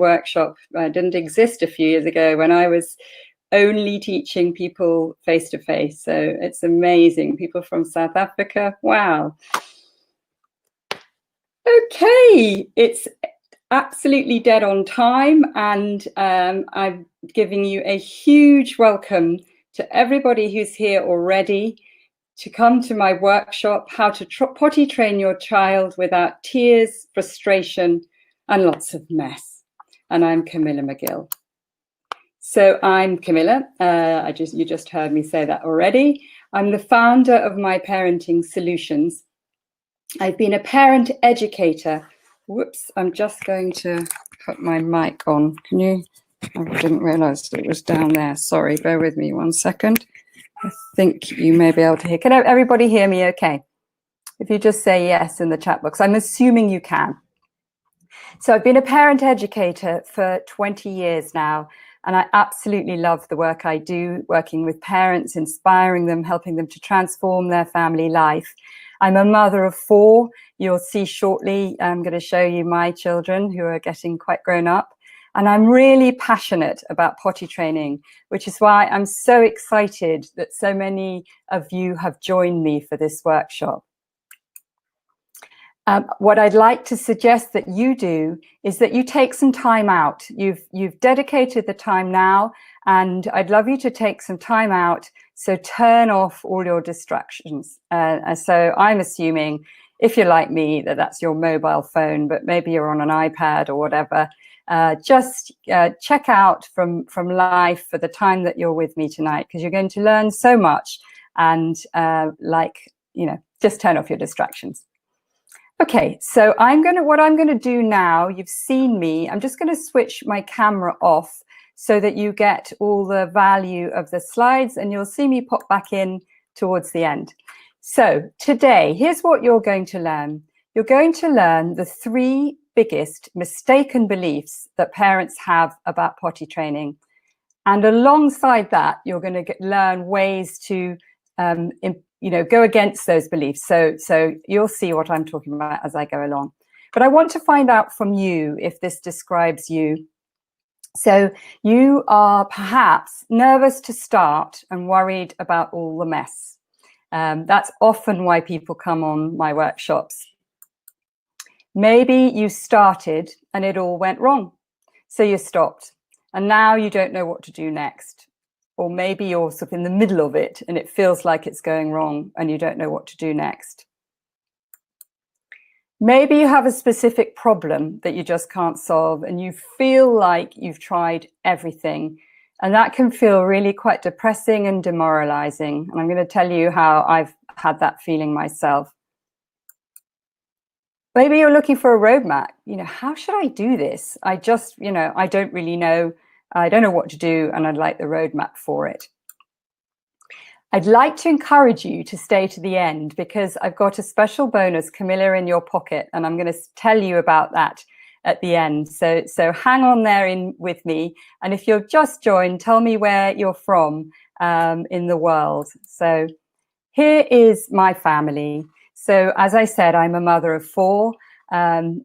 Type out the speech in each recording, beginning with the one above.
workshop didn't exist a few years ago when I was only teaching people face-to-face. So it's amazing. People from South Africa, wow. Okay, it's absolutely dead on time, and I'm giving you a huge welcome to everybody who's here already to come to my workshop, How to Potty Train Your Child Without Tears, Frustration, and Lots of Mess. And I'm Camilla McGill. So I'm Camilla. You just heard me say that already. I'm the founder of My Parenting Solutions. I've been a parent educator. Whoops, I'm just going to put my mic on. Can you? I didn't realize it was down there. Sorry, bear with me 1 second. I think you may be able to hear. Can everybody hear me okay? If you just say yes in the chat box, I'm assuming you can. So I've been a parent educator for 20 years now, and I absolutely love the work I do, working with parents, inspiring them, helping them to transform their family life. I'm a mother of 4. You'll see shortly, I'm going to show you my children who are getting quite grown up. And I'm really passionate about potty training, which is why I'm so excited that so many of you have joined me for this workshop. What I'd like to suggest that you do is that you take some time out. You've dedicated the time now, and I'd love you to take some time out. So turn off all your distractions. So I'm assuming, if you're like me, that that's your mobile phone, but maybe you're on an iPad or whatever. Just check out from life for the time that you're with me tonight, because you're going to learn so much. And just turn off your distractions. Okay, so what I'm going to do now, you've seen me, I'm just going to switch my camera off so that you get all the value of the slides, and you'll see me pop back in towards the end. So today, here's what you're going to learn. You're going to learn the 3 biggest mistaken beliefs that parents have about potty training. And alongside that, you're going to learn ways to go against those beliefs. So you'll see what I'm talking about as I go along. But I want to find out from you if this describes you. So you are perhaps nervous to start and worried about all the mess. That's often why people come on my workshops. Maybe you started and it all went wrong. So you stopped and now you don't know what to do next. Or maybe you're sort of in the middle of it and it feels like it's going wrong and you don't know what to do next. Maybe you have a specific problem that you just can't solve and you feel like you've tried everything. And that can feel really quite depressing and demoralizing. And I'm going to tell you how I've had that feeling myself. Maybe you're looking for a roadmap. How should I do this? I just, I don't really know. I don't know what to do, and I'd like the roadmap for it. I'd like to encourage you to stay to the end, because I've got a special bonus, Camilla in your pocket, and I'm going to tell you about that at the end. So hang on there with me. And if you've just joined, tell me where you're from in the world. So here is my family. So as I said, I'm a mother of 4.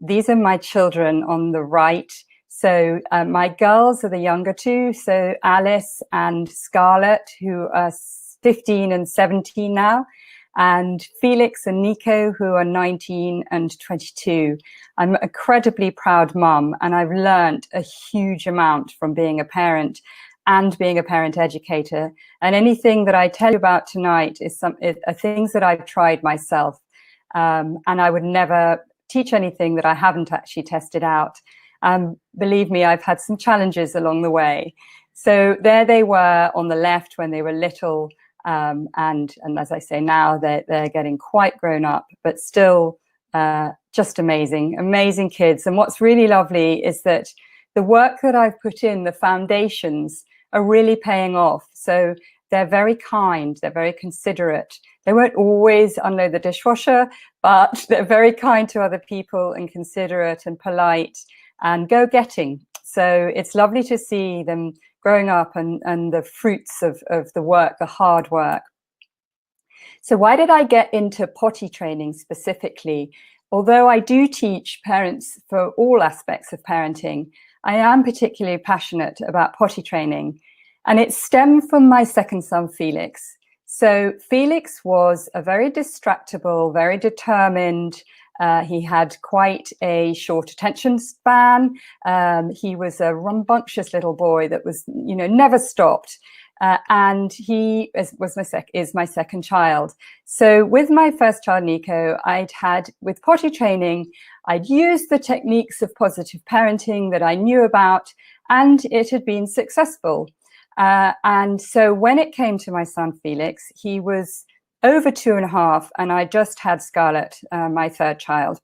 These are my children on the right. So my girls are the younger 2, so Alice and Scarlett, who are 15 and 17 now, and Felix and Nico, who are 19 and 22. I'm an incredibly proud mum, and I've learned a huge amount from being a parent and being a parent educator. And anything that I tell you about tonight are things that I've tried myself. And I would never teach anything that I haven't actually tested out. Believe me, I've had some challenges along the way. So there they were on the left when they were little. And as I say now, they're getting quite grown up, but still just amazing kids. And what's really lovely is that the work that I've put in, the foundations, are really paying off. So they're very kind, they're very considerate. They won't always unload the dishwasher, but they're very kind to other people and considerate and polite and go-getting. So it's lovely to see them growing up and the fruits of the work, the hard work. So why did I get into potty training specifically? Although I do teach parents for all aspects of parenting, I am particularly passionate about potty training, and it stemmed from my second son, Felix. So Felix was a very distractible, very determined. He had quite a short attention span. He was a rambunctious little boy that was, never stopped. And he is my second child. So with my first child, Nico, with potty training, I'd used the techniques of positive parenting that I knew about, and it had been successful. And so when it came to my son, Felix, he was over 2.5, and I just had Scarlett, my third child.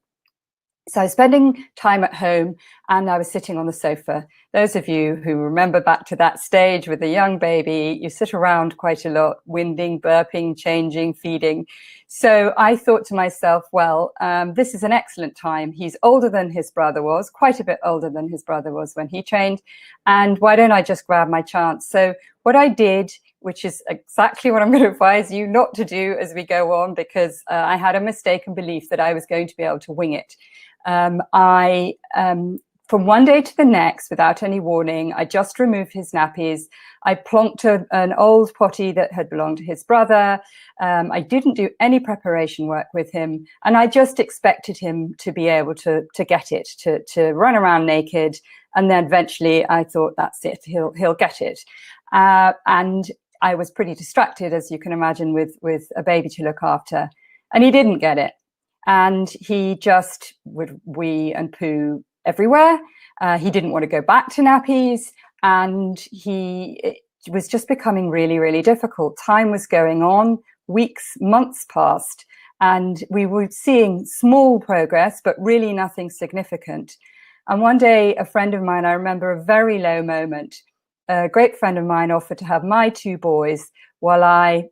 So I was spending time at home, and I was sitting on the sofa. Those of you who remember back to that stage with a young baby, you sit around quite a lot, winding, burping, changing, feeding. So I thought to myself, well, this is an excellent time. He's older than his brother was, quite a bit older than his brother was when he trained. And why don't I just grab my chance? So what I did, which is exactly what I'm going to advise you not to do as we go on, because I had a mistaken belief that I was going to be able to wing it. From one day to the next, without any warning, I just removed his nappies. I plonked an old potty that had belonged to his brother. I didn't do any preparation work with him, and I just expected him to be able to get it, to run around naked. And then eventually I thought, that's it, he'll get it. And I was pretty distracted, as you can imagine, with a baby to look after, and he didn't get it. And he just would wee and poo everywhere. He didn't want to go back to nappies, and it was just becoming really, really difficult. Time was going on, weeks, months passed, and we were seeing small progress, but really nothing significant. And one day, a friend of mine, I remember a very low moment, a great friend of mine offered to have my 2 boys while I,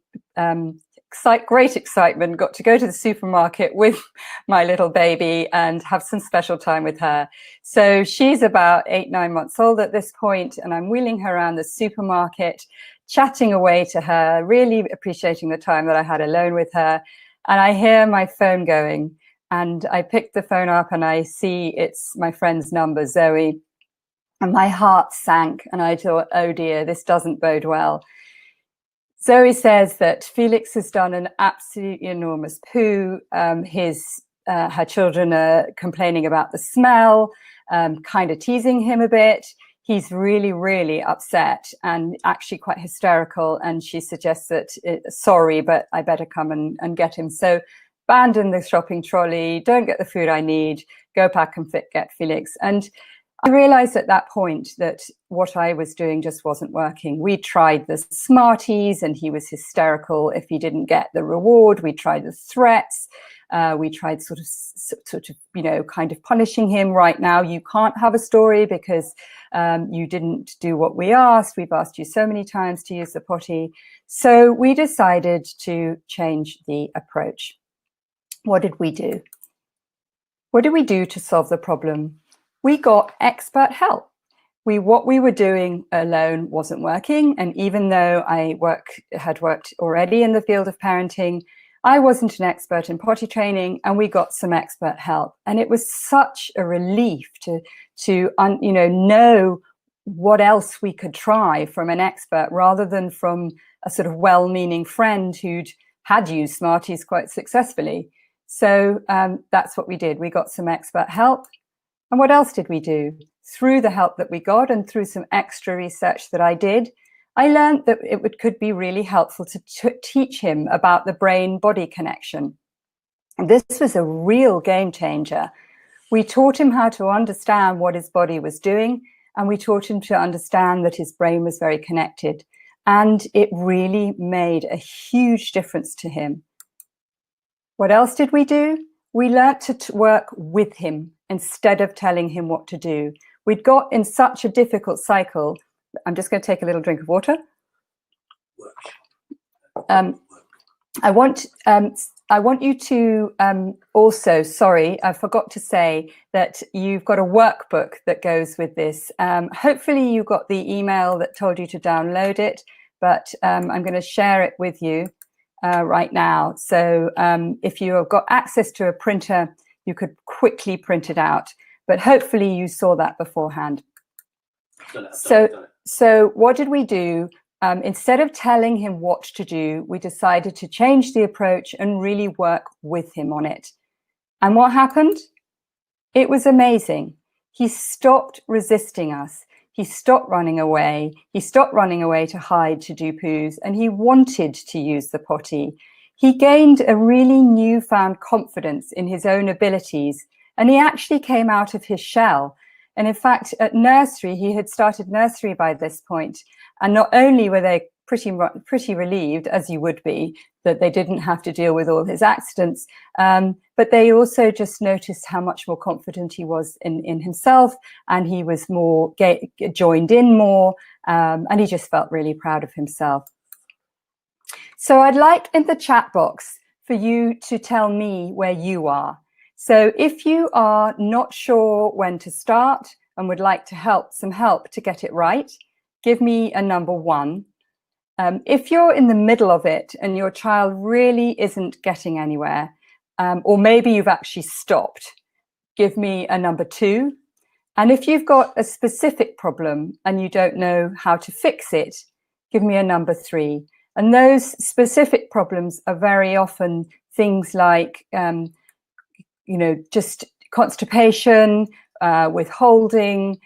great excitement, got to go to the supermarket with my little baby and have some special time with her. So she's about 8-9 months old at this point, and I'm wheeling her around the supermarket, chatting away to her, really appreciating the time that I had alone with her. And I hear my phone going, and I pick the phone up and I see it's my friend's number, Zoe. And my heart sank, and I thought, oh dear, this doesn't bode well. Zoe says that Felix has done an absolutely enormous poo. Her children are complaining about the smell, kind of teasing him a bit. He's really, really upset and actually quite hysterical. And she suggests that, sorry, but I better come and get him. So abandon the shopping trolley, don't get the food I need, go back and get Felix. And I realized at that point that what I was doing just wasn't working. We tried the Smarties, and he was hysterical if he didn't get the reward. We tried the threats. We tried sort of, kind of punishing him. Right now, you can't have a story because you didn't do what we asked. We've asked you so many times to use the potty. So we decided to change the approach. What did we do? What did we do to solve the problem? We got expert help. What we were doing alone wasn't working. And even though I had worked already in the field of parenting, I wasn't an expert in potty training, and we got some expert help. And it was such a relief to know what else we could try from an expert rather than from a sort of well-meaning friend who'd had used Smarties quite successfully. So that's what we did. We got some expert help. And what else did we do? Through the help that we got and through some extra research that I did, I learned that it could be really helpful to teach him about the brain-body connection. And this was a real game changer. We taught him how to understand what his body was doing, and we taught him to understand that his brain was very connected. And it really made a huge difference to him. What else did we do? We learned to work with him instead of telling him what to do. We'd got in such a difficult cycle. I'm just going to take a little drink of water. I want you to also, sorry, I forgot to say that you've got a workbook that goes with this. Hopefully you got the email that told you to download it, but I'm going to share it with you right now. So if you have got access to a printer, you could quickly print it out, but hopefully you saw that beforehand. So what did we do? Instead of telling him what to do, we decided to change the approach and really work with him on it. And what happened? It was amazing. He stopped resisting us. He stopped running away. He stopped running away to hide, to do poos, and he wanted to use the potty. He gained a really newfound confidence in his own abilities, and he actually came out of his shell. And in fact, at nursery, he had started nursery by this point, and not only were they pretty relieved, as you would be, that they didn't have to deal with all his accidents, but they also just noticed how much more confident he was in himself, and he was more joined in more, and he just felt really proud of himself. So I'd like in the chat box for you to tell me where you are. So if you are not sure when to start and would like to some help to get it right, give me a number 1. If you're in the middle of it and your child really isn't getting anywhere, or maybe you've actually stopped, give me a number 2. And if you've got a specific problem and you don't know how to fix it, give me a number 3. And those specific problems are very often things like, just constipation, withholding,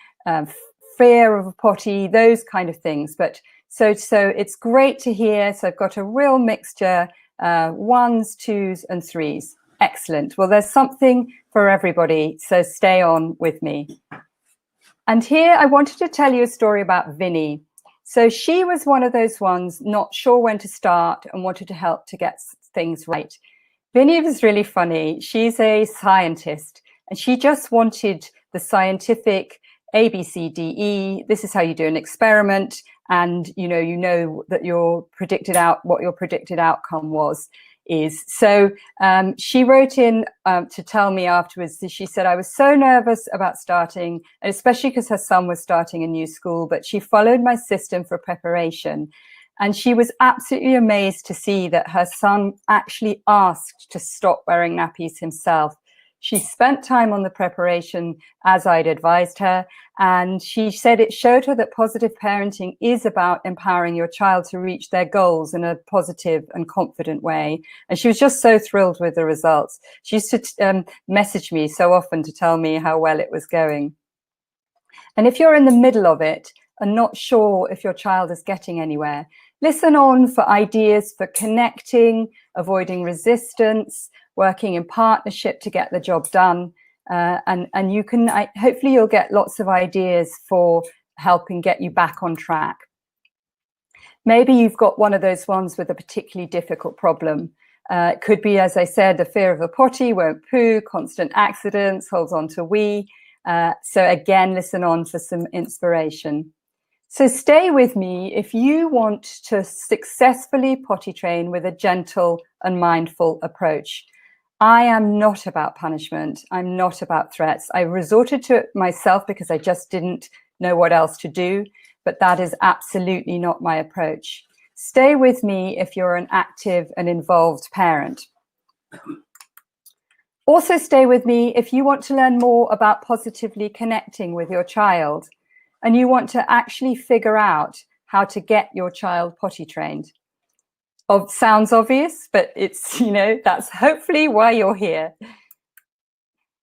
fear of a potty, those kind of things. But so it's great to hear. So I've got a real mixture, 1s, 2s, and 3s. Excellent. Well, there's something for everybody. So stay on with me. And here I wanted to tell you a story about Vinny. So she was one of those ones not sure when to start and wanted to help to get things right. Vinny was really funny. She's a scientist and she just wanted the scientific A, B, C, D, E. This is how you do an experiment. And you know that what your predicted outcome is. So she wrote in to tell me afterwards. She said, I was so nervous about starting, and especially because her son was starting a new school, but she followed my system for preparation. And she was absolutely amazed to see that her son actually asked to stop wearing nappies himself. She spent time on the preparation as I'd advised her, and she said it showed her that positive parenting is about empowering your child to reach their goals in a positive and confident way. And she was just so thrilled with the results. She used to message me so often to tell me how well it was going. And if you're in the middle of it and not sure if your child is getting anywhere, listen on for ideas for connecting, avoiding resistance, working in partnership to get the job done. And you can, hopefully you'll get lots of ideas for helping get you back on track. Maybe you've got one of those ones with a particularly difficult problem. It could be, as I said, the fear of a potty, won't poo, constant accidents, holds on to wee. So again, listen on for some inspiration. So stay with me if you want to successfully potty train with a gentle and mindful approach. I am not about punishment. I'm not about threats. I resorted to it myself because I just didn't know what else to do, but that is absolutely not my approach. Stay with me if you're an active and involved parent. Also stay with me if you want to learn more about positively connecting with your child and you want to actually figure out how to get your child potty trained. Sounds obvious, but it's, that's hopefully why you're here.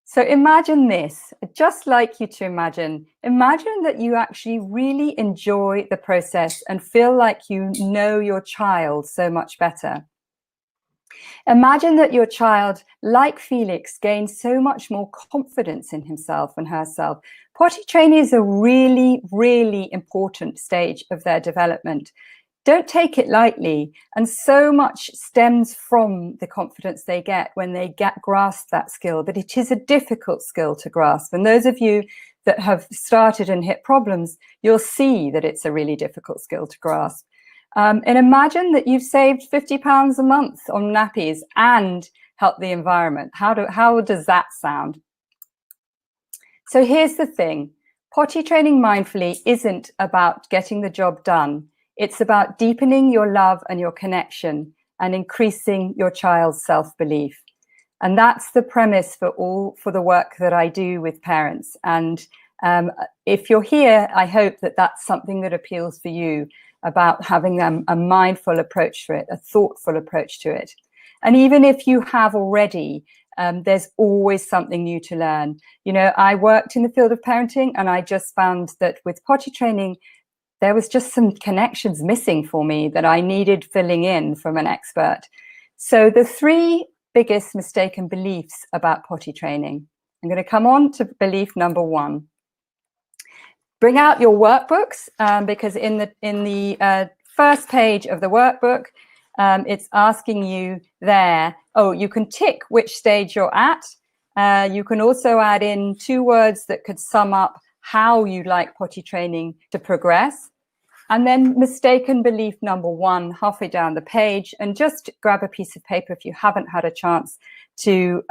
So imagine this, I'd just like you to imagine that you actually really enjoy the process and feel like you know your child so much better. Imagine that your child, like Felix, gains so much more confidence in himself and herself. Potty training is a really, really important stage of their development. Don't take it lightly, and so much stems from the confidence they get when they grasp that skill, but it is a difficult skill to grasp. And those of you that have started and hit problems, you'll see that it's a really difficult skill to grasp. And imagine that you've saved £50 a month on nappies and helped the environment. How does that sound? So here's the thing. Potty training mindfully isn't about getting the job done. It's about deepening your love and your connection and increasing your child's self-belief. And that's the premise for the work that I do with parents. And If you're here, I hope that that's something that appeals for you, about having a mindful approach to it, a thoughtful approach to it. And even if you have already, there's always something new to learn. You know, I worked in the field of parenting, and I just found that with potty training, there was just some connections missing for me that I needed filling in from an expert. So the 3 biggest mistaken beliefs about potty training. I'm going to come on to belief number 1. Bring out your workbooks, because in the first page of the workbook, it's asking you there, you can tick which stage you're at. You can also add in 2 words that could sum up how you'd like potty training to progress. And then mistaken belief number 1, halfway down the page, and just grab a piece of paper if you haven't had a chance to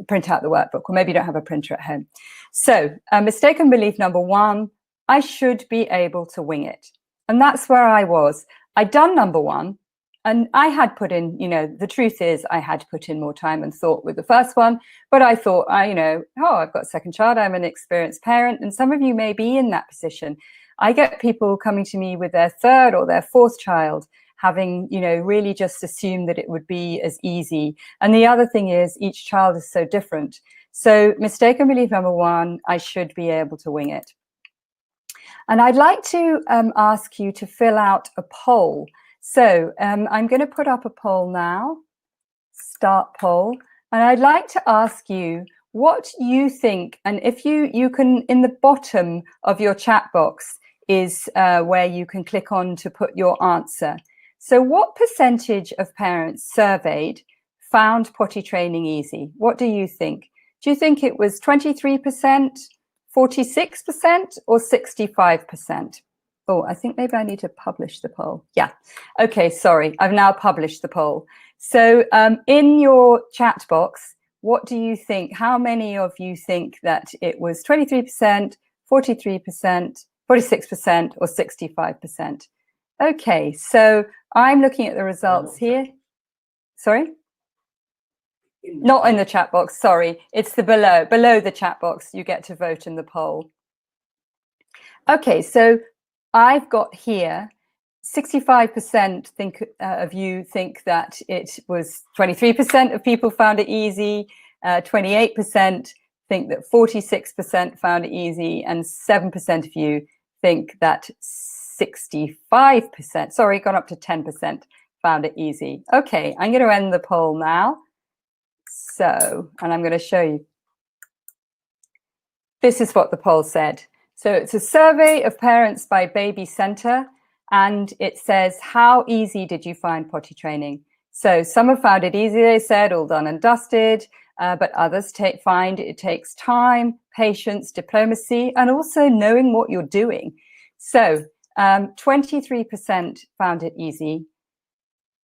print out the workbook, or maybe you don't have a printer at home. So mistaken belief number 1, I should be able to wing it. And that's where I was. I'd done number 1, and I had put in, you know, the truth is I had put in more time and thought with the first one, but I thought, I've got a second child, I'm an experienced parent, and some of you may be in that position. I get people coming to me with their 3rd or their 4th child, having, really just assumed that it would be as easy. And the other thing is, each child is so different. So mistaken belief number 1, I should be able to wing it. And I'd like to ask you to fill out a poll. So I'm going to put up a poll now, start poll. And I'd like to ask you what you think. And if you can, in the bottom of your chat box is where you can click on to put your answer. So what percentage of parents surveyed found potty training easy? What do you think? Do you think it was 23%, 46%, or 65%? Oh, I think maybe I need to publish the poll. Yeah. Okay, sorry. I've now published the poll. So in your chat box, what do you think? How many of you think that it was 23%, 43%, 46%, or 65%? Okay, so I'm looking at the results here. Sorry? Not in the chat box, sorry. It's the below the chat box. You get to vote in the poll. Okay, so I've got here 65% of you think that it was 23% of people found it easy, 28% think that 46% found it easy, and 7% of you think that 65%, sorry, gone up to 10%, found it easy. Okay, I'm going to end the poll now. So, and I'm going to show you. This is what the poll said. So it's a survey of parents by Baby Centre, and it says, how easy did you find potty training? So some have found it easy, they said, all done and dusted, but others find it takes time, patience, diplomacy, and also knowing what you're doing. So 23% found it easy.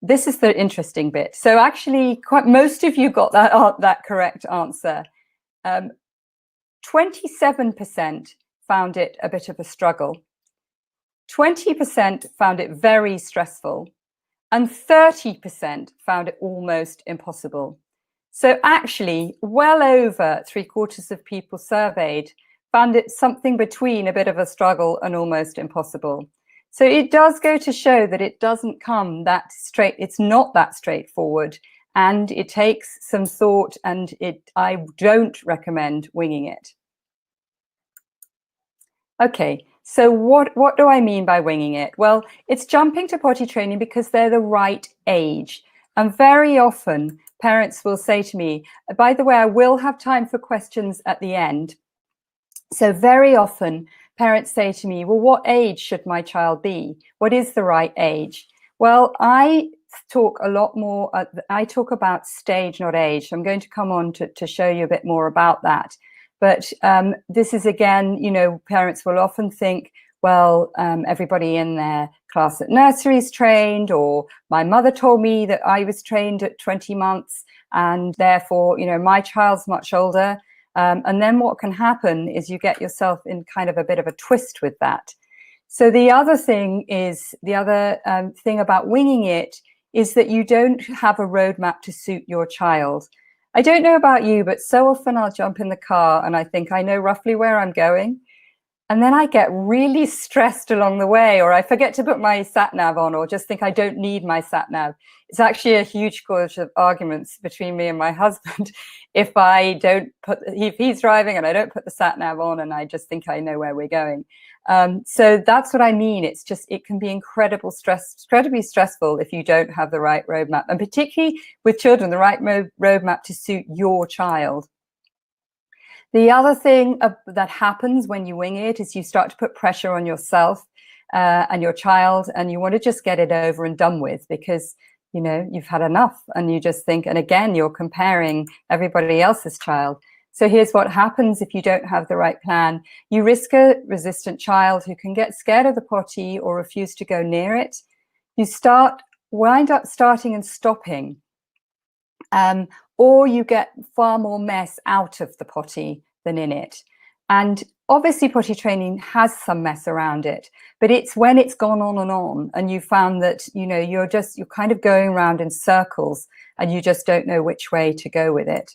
This is the interesting bit. So actually, most of you got that correct answer. 27% found it a bit of a struggle. 20% found it very stressful, and 30% found it almost impossible. So actually, well over 3/4 of people surveyed found it something between a bit of a struggle and almost impossible. So it does go to show that it doesn't come that straight. It's not that straightforward, and it takes some thought, and I don't recommend winging it. Okay, so what do I mean by winging it? Well, it's jumping to potty training because they're the right age. And very often parents will say to me, by the way, I will have time for questions at the end. So very often parents say to me, well, what age should my child be? What is the right age? Well, I talk a lot more, I talk about stage, not age. So I'm going to come on to show you a bit more about that. But this is, again, parents will often think, well, everybody in their class at nursery is trained, or my mother told me that I was trained at 20 months, and therefore, my child's much older. And then what can happen is you get yourself in kind of a bit of a twist with that. So the other thing is, thing about winging it is that you don't have a roadmap to suit your child. I don't know about you, but so often I'll jump in the car and I think I know roughly where I'm going. And then I get really stressed along the way, or I forget to put my sat nav on, or just think I don't need my sat nav. It's actually a huge cause of arguments between me and my husband if he's driving and I don't put the sat nav on and I just think I know where we're going. So that's what I mean. It can be incredibly stressful if you don't have the right roadmap, and particularly with children, the right roadmap to suit your child. The other thing that happens when you wing it is you start to put pressure on yourself and your child, and you want to just get it over and done with because, you know, you've had enough, and you just think, and again, you're comparing everybody else's child. So here's what happens if you don't have the right plan. You risk a resistant child who can get scared of the potty or refuse to go near it. You wind up starting and stopping. Or you get far more mess out of the potty than in it. And obviously potty training has some mess around it, but it's when it's gone on and you found that, you know, you're kind of going around in circles and you just don't know which way to go with it.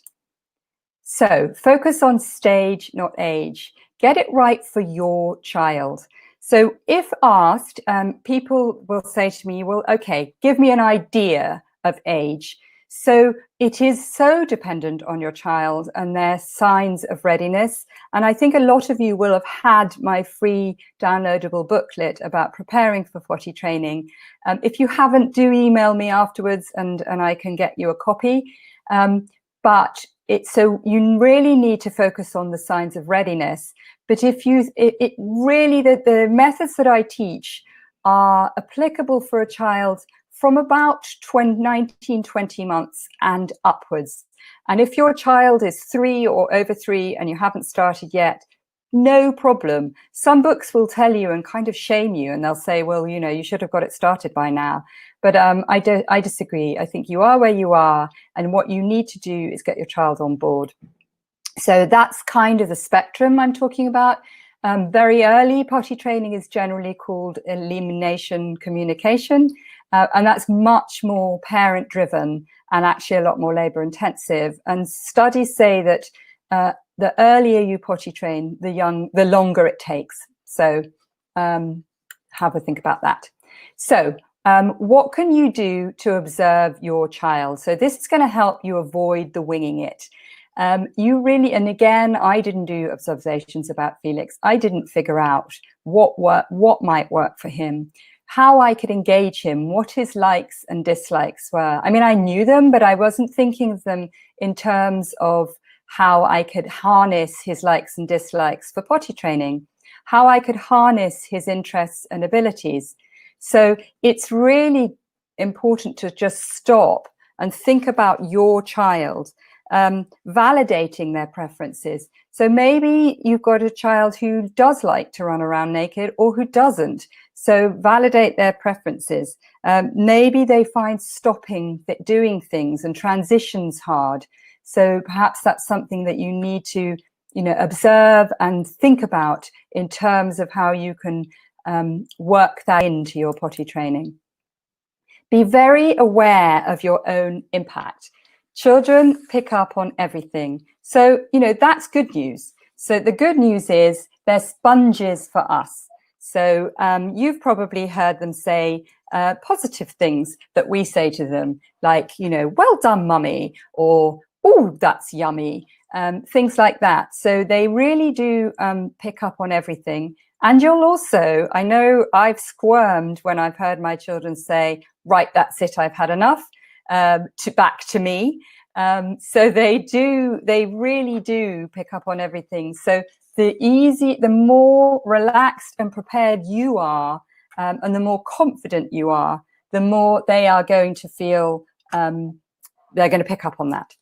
So focus on stage, not age. Get it right for your child. So if asked, people will say to me, well, okay, give me an idea of age. So it is so dependent on your child and their signs of readiness. And I think a lot of you will have had my free downloadable booklet about preparing for potty training. If you haven't, do email me afterwards and I can get you a copy. So you really need to focus on the signs of readiness. But if the methods that I teach are applicable for a child from about 19, 20 months and upwards. And if your child is 3 or over 3 and you haven't started yet, no problem. Some books will tell you and kind of shame you, and they'll say, well, you know, you should have got it started by now. But I disagree. I think you are where you are, and what you need to do is get your child on board. So that's kind of the spectrum I'm talking about. Very early potty training is generally called elimination communication. And that's much more parent driven and actually a lot more labor intensive. And studies say that the earlier you potty train, the longer it takes. So have a think about that. So what can you do to observe your child? So this is going to help you avoid the winging it. And again, I didn't do observations about Felix. I didn't figure out what might work for him, how I could engage him, what his likes and dislikes were. I mean, I knew them, but I wasn't thinking of them in terms of how I could harness his likes and dislikes for potty training, how I could harness his interests and abilities. So it's really important to just stop and think about your child, validating their preferences. So maybe you've got a child who does like to run around naked or who doesn't. So validate their preferences. Maybe they find stopping doing things and transitions hard. So perhaps that's something that you need to, you know, observe and think about in terms of how you can work that into your potty training. Be very aware of your own impact. Children pick up on everything. So, you know, that's good news. So the good news is they're sponges for us. So you've probably heard them say positive things that we say to them, like, you know, well done, mummy, or, oh, that's yummy, things like that. So they really do pick up on everything. And you'll also, I know I've squirmed when I've heard my children say, right, that's it, I've had enough, back to me. So they really do pick up on everything. So the more relaxed and prepared you are, and the more confident you are, the more they are going to feel they're going to pick up on that.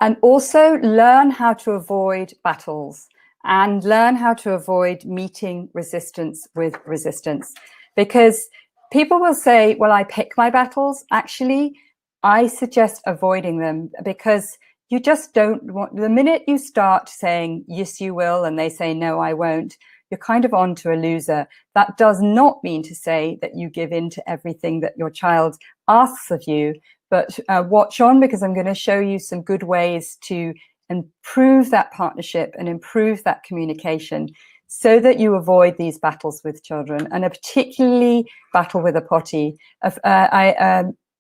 And also learn how to avoid battles and learn how to avoid meeting resistance with resistance. Because people will say, well, I pick my battles. Actually, I suggest avoiding them, because you just don't want, the minute you start saying, yes, you will, and they say, no, I won't, you're kind of on to a loser. That does not mean to say that you give in to everything that your child asks of you, but watch on, because I'm going to show you some good ways to improve that partnership and improve that communication so that you avoid these battles with children, and a particularly battle with a potty.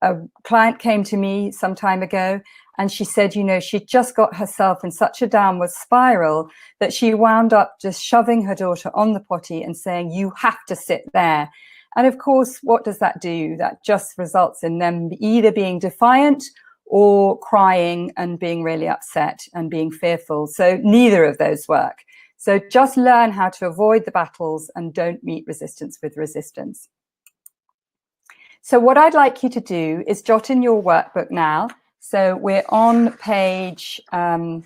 A client came to me some time ago, and she said, you know, she just got herself in such a downward spiral that she wound up just shoving her daughter on the potty and saying, you have to sit there. And of course, what does that do? That just results in them either being defiant or crying and being really upset and being fearful. So neither of those work. So just learn how to avoid the battles and don't meet resistance with resistance. So what I'd like you to do is jot in your workbook now. So we're on page 1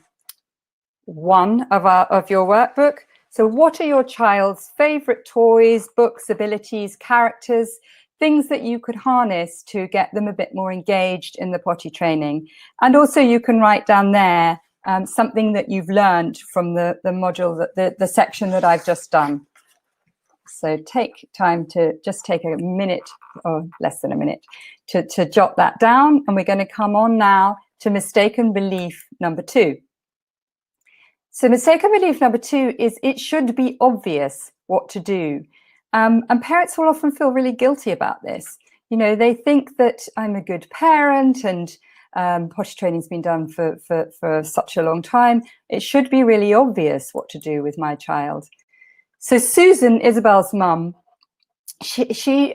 of your workbook. So what are your child's favorite toys, books, abilities, characters, things that you could harness to get them a bit more engaged in the potty training? And also you can write down there something that you've learned from the module, the section that I've just done. So take time to just take a minute or less than a minute to jot that down. And we're going to come on now to mistaken belief number 2. So mistaken belief number 2 is it should be obvious what to do. And parents will often feel really guilty about this. You know, they think that I'm a good parent and potty training's been done for such a long time. It should be really obvious what to do with my child. So Susan, Isabel's mum, she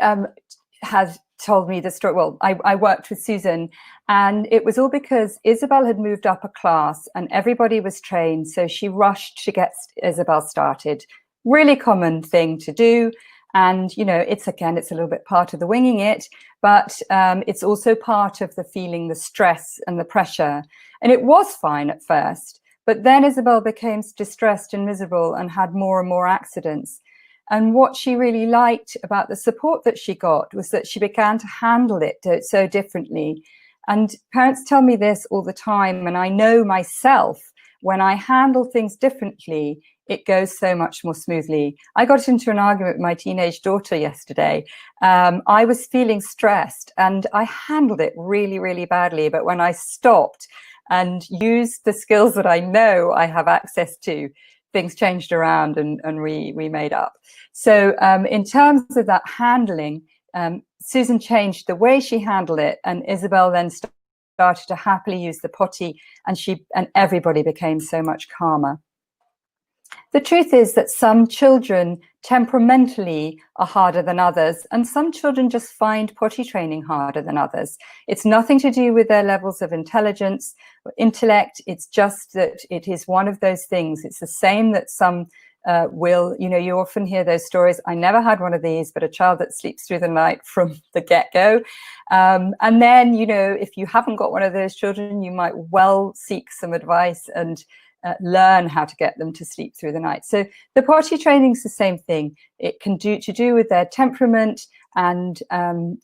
has told me the story. Well, I worked with Susan, and it was all because Isabel had moved up a class and everybody was trained. So she rushed to get Isabel started. Really common thing to do. And, you know, it's a little bit part of the winging it, but it's also part of the feeling the stress and the pressure. And it was fine at first. But then Isabel became distressed and miserable and had more and more accidents. And what she really liked about the support that she got was that she began to handle it so differently. And parents tell me this all the time. And I know myself, when I handle things differently, it goes so much more smoothly. I got into an argument with my teenage daughter yesterday. I was feeling stressed and I handled it really, really badly. But when I stopped and used the skills that I know I have access to, things changed around and we made up. So in terms of that handling, Susan changed the way she handled it, and Isabel then started to happily use the potty, and everybody became so much calmer. The truth is that some children temperamentally are harder than others, and some children just find potty training harder than others. It's nothing to do with their levels of intelligence or intellect. It's just that it is one of those things. It's the same that some will, you know, you often hear those stories. I never had one of these, but a child that sleeps through the night from the get-go. And then, you know, if you haven't got one of those children, you might well seek some advice and learn how to get them to sleep through the night. So the potty training is the same thing. It can do with their temperament, and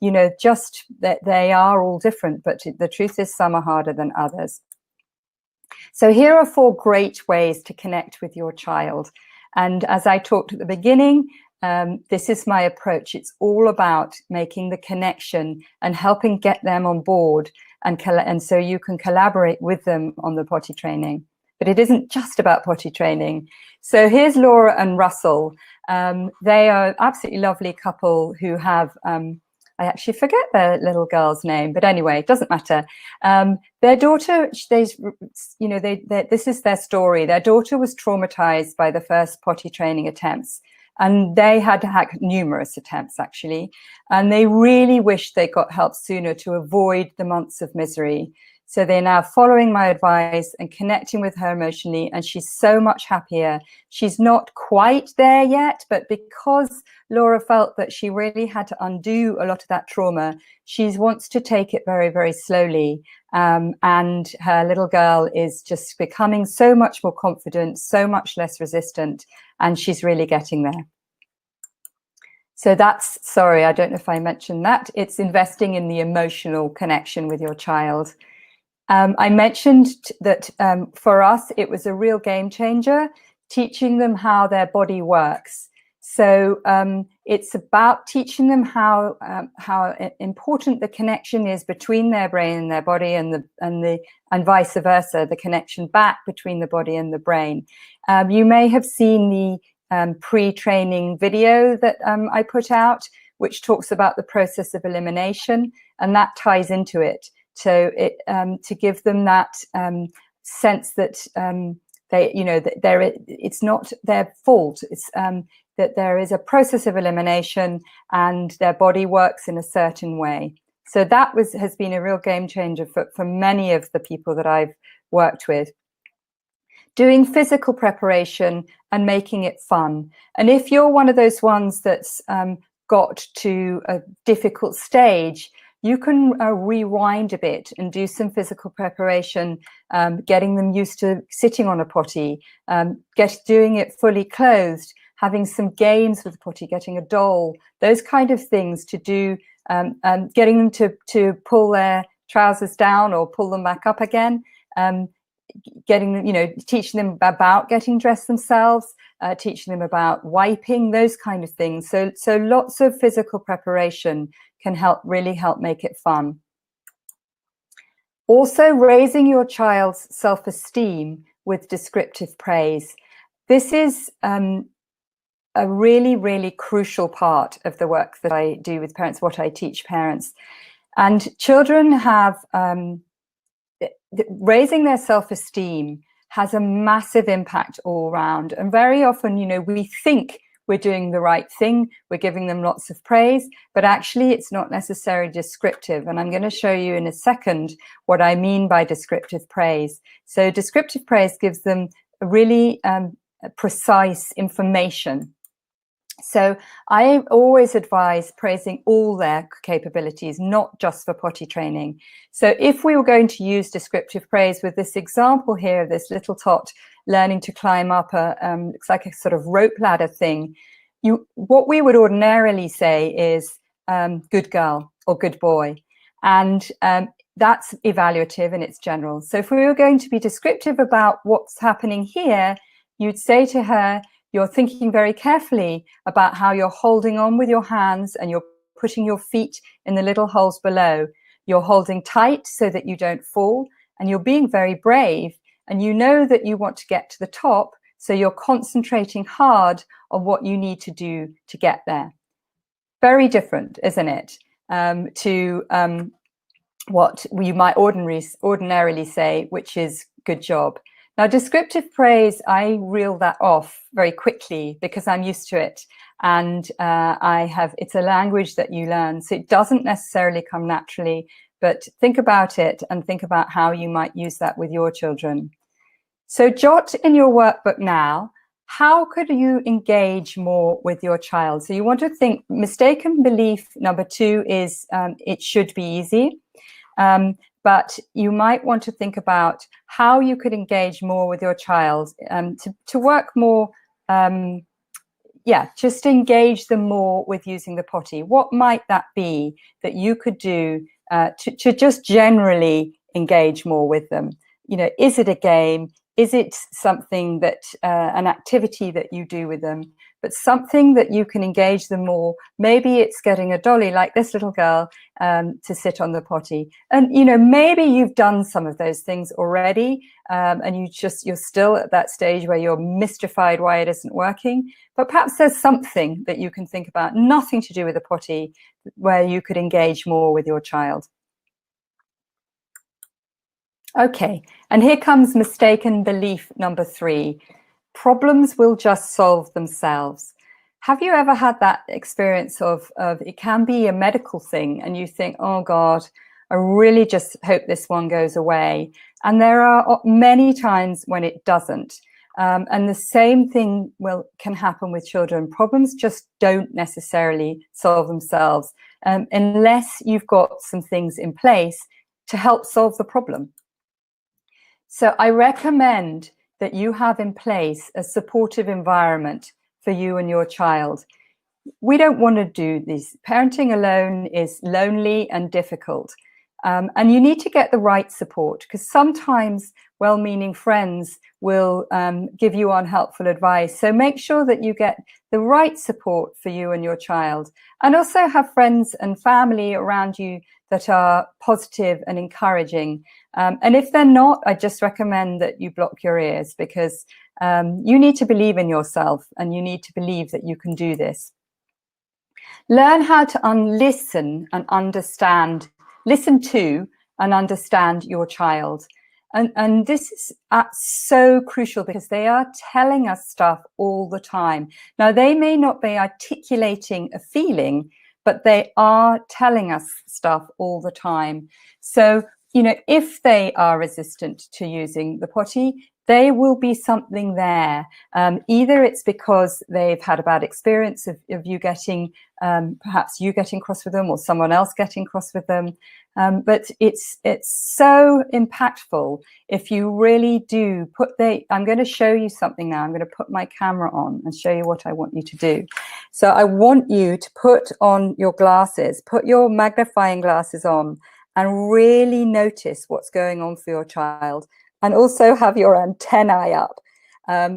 you know, just that they are all different, but the truth is some are harder than others. So here are 4 great ways to connect with your child. And as I talked at the beginning, this is my approach. It's all about making the connection and helping get them on board, and so you can collaborate with them on the potty training. But it isn't just about potty training. So here's Laura and Russell. They are an absolutely lovely couple who have, I actually forget their little girl's name, but anyway, it doesn't matter. Their daughter, this is their story. Their daughter was traumatized by the first potty training attempts, and they had numerous attempts actually. And they really wished they got help sooner to avoid the months of misery. So they're now following my advice and connecting with her emotionally, and she's so much happier. She's not quite there yet, but because Laura felt that she really had to undo a lot of that trauma, she wants to take it very, very slowly. And her little girl is just becoming so much more confident, so much less resistant, and she's really getting there. So that's, sorry, I don't know if I mentioned that. It's investing in the emotional connection with your child. I mentioned that for us, it was a real game changer, teaching them how their body works. So it's about teaching them how important the connection is between their brain and their body, and vice versa, the connection back between the body and the brain. You may have seen the pre-training video that I put out, which talks about the process of elimination, and that ties into it. So it to give them that sense that they, that it's not their fault. It's that there is a process of elimination, and their body works in a certain way. So that has been a real game changer for many of the people that I've worked with. Doing physical preparation and making it fun. And if you're one of those ones that's got to a difficult stage, you can rewind a bit and do some physical preparation, getting them used to sitting on a potty, doing it fully clothed, having some games with the potty, getting a doll, those kind of things to do, getting them to pull their trousers down or pull them back up again, getting them, teaching them about getting dressed themselves, teaching them about wiping, those kind of things. So lots of physical preparation can really help make it fun. Also, raising your child's self-esteem with descriptive praise. This is a really, really crucial part of the work that I do with parents, what I teach parents. And children have, raising their self-esteem has a massive impact all around. And very often, we think we're doing the right thing, we're giving them lots of praise, but actually it's not necessarily descriptive. And I'm going to show you in a second what I mean by descriptive praise. So descriptive praise gives them really precise information. So I always advise praising all their capabilities, not just for potty training. So if we were going to use descriptive praise with this example here of this little tot learning to climb up looks like a sort of rope ladder thing, what we would ordinarily say is good girl or good boy. And that's evaluative and it's general. So if we were going to be descriptive about what's happening here, you'd say to her, you're thinking very carefully about how you're holding on with your hands and you're putting your feet in the little holes below. You're holding tight so that you don't fall, and you're being very brave, and you know that you want to get to the top, so you're concentrating hard on what you need to do to get there. Very different, isn't it, to what you might ordinarily say, which is good job. Now, descriptive praise, I reel that off very quickly because I'm used to it, and it's a language that you learn, so it doesn't necessarily come naturally, but think about it and think about how you might use that with your children. So jot in your workbook now, how could you engage more with your child? So you want to think, mistaken belief number 2 is it should be easy. But you might want to think about how you could engage more with your child to work more, just engage them more with using the potty. What might that be that you could do to just generally engage more with them? Is it a game? Is it something that, an activity that you do with them, but something that you can engage them more? Maybe it's getting a dolly like this little girl to sit on the potty. And, maybe you've done some of those things already, and you're still at that stage where you're mystified why it isn't working. But perhaps there's something that you can think about, nothing to do with the potty, where you could engage more with your child. Okay, and here comes mistaken belief number 3. Problems will just solve themselves. Have you ever had that experience of it can be a medical thing and you think, oh God, I really just hope this one goes away. And there are many times when it doesn't. And the same thing can happen with children. Problems just don't necessarily solve themselves unless you've got some things in place to help solve the problem. So I recommend that you have in place a supportive environment for you and your child. We don't want to do this. Parenting alone is lonely and difficult. And you need to get the right support, because sometimes well-meaning friends will give you unhelpful advice. So make sure that you get the right support for you and your child, and also have friends and family around you that are positive and encouraging. And if they're not, I just recommend that you block your ears, because you need to believe in yourself, and you need to believe that you can do this. Learn how to listen and understand, listen to and understand your child. And this is so crucial, because they are telling us stuff all the time. Now, they may not be articulating a feeling, but they are telling us stuff all the time. So, you know, if they are resistant to using the potty, there will be something there. Either it's because they've had a bad experience of you getting, perhaps you getting cross with them, or someone else getting cross with them. But it's so impactful if you really do put I'm going to show you something now. I'm going to put my camera on and show you what I want you to do. So I want you to put on your glasses, put your magnifying glasses on, and really notice what's going on for your child. And also have your antennae up,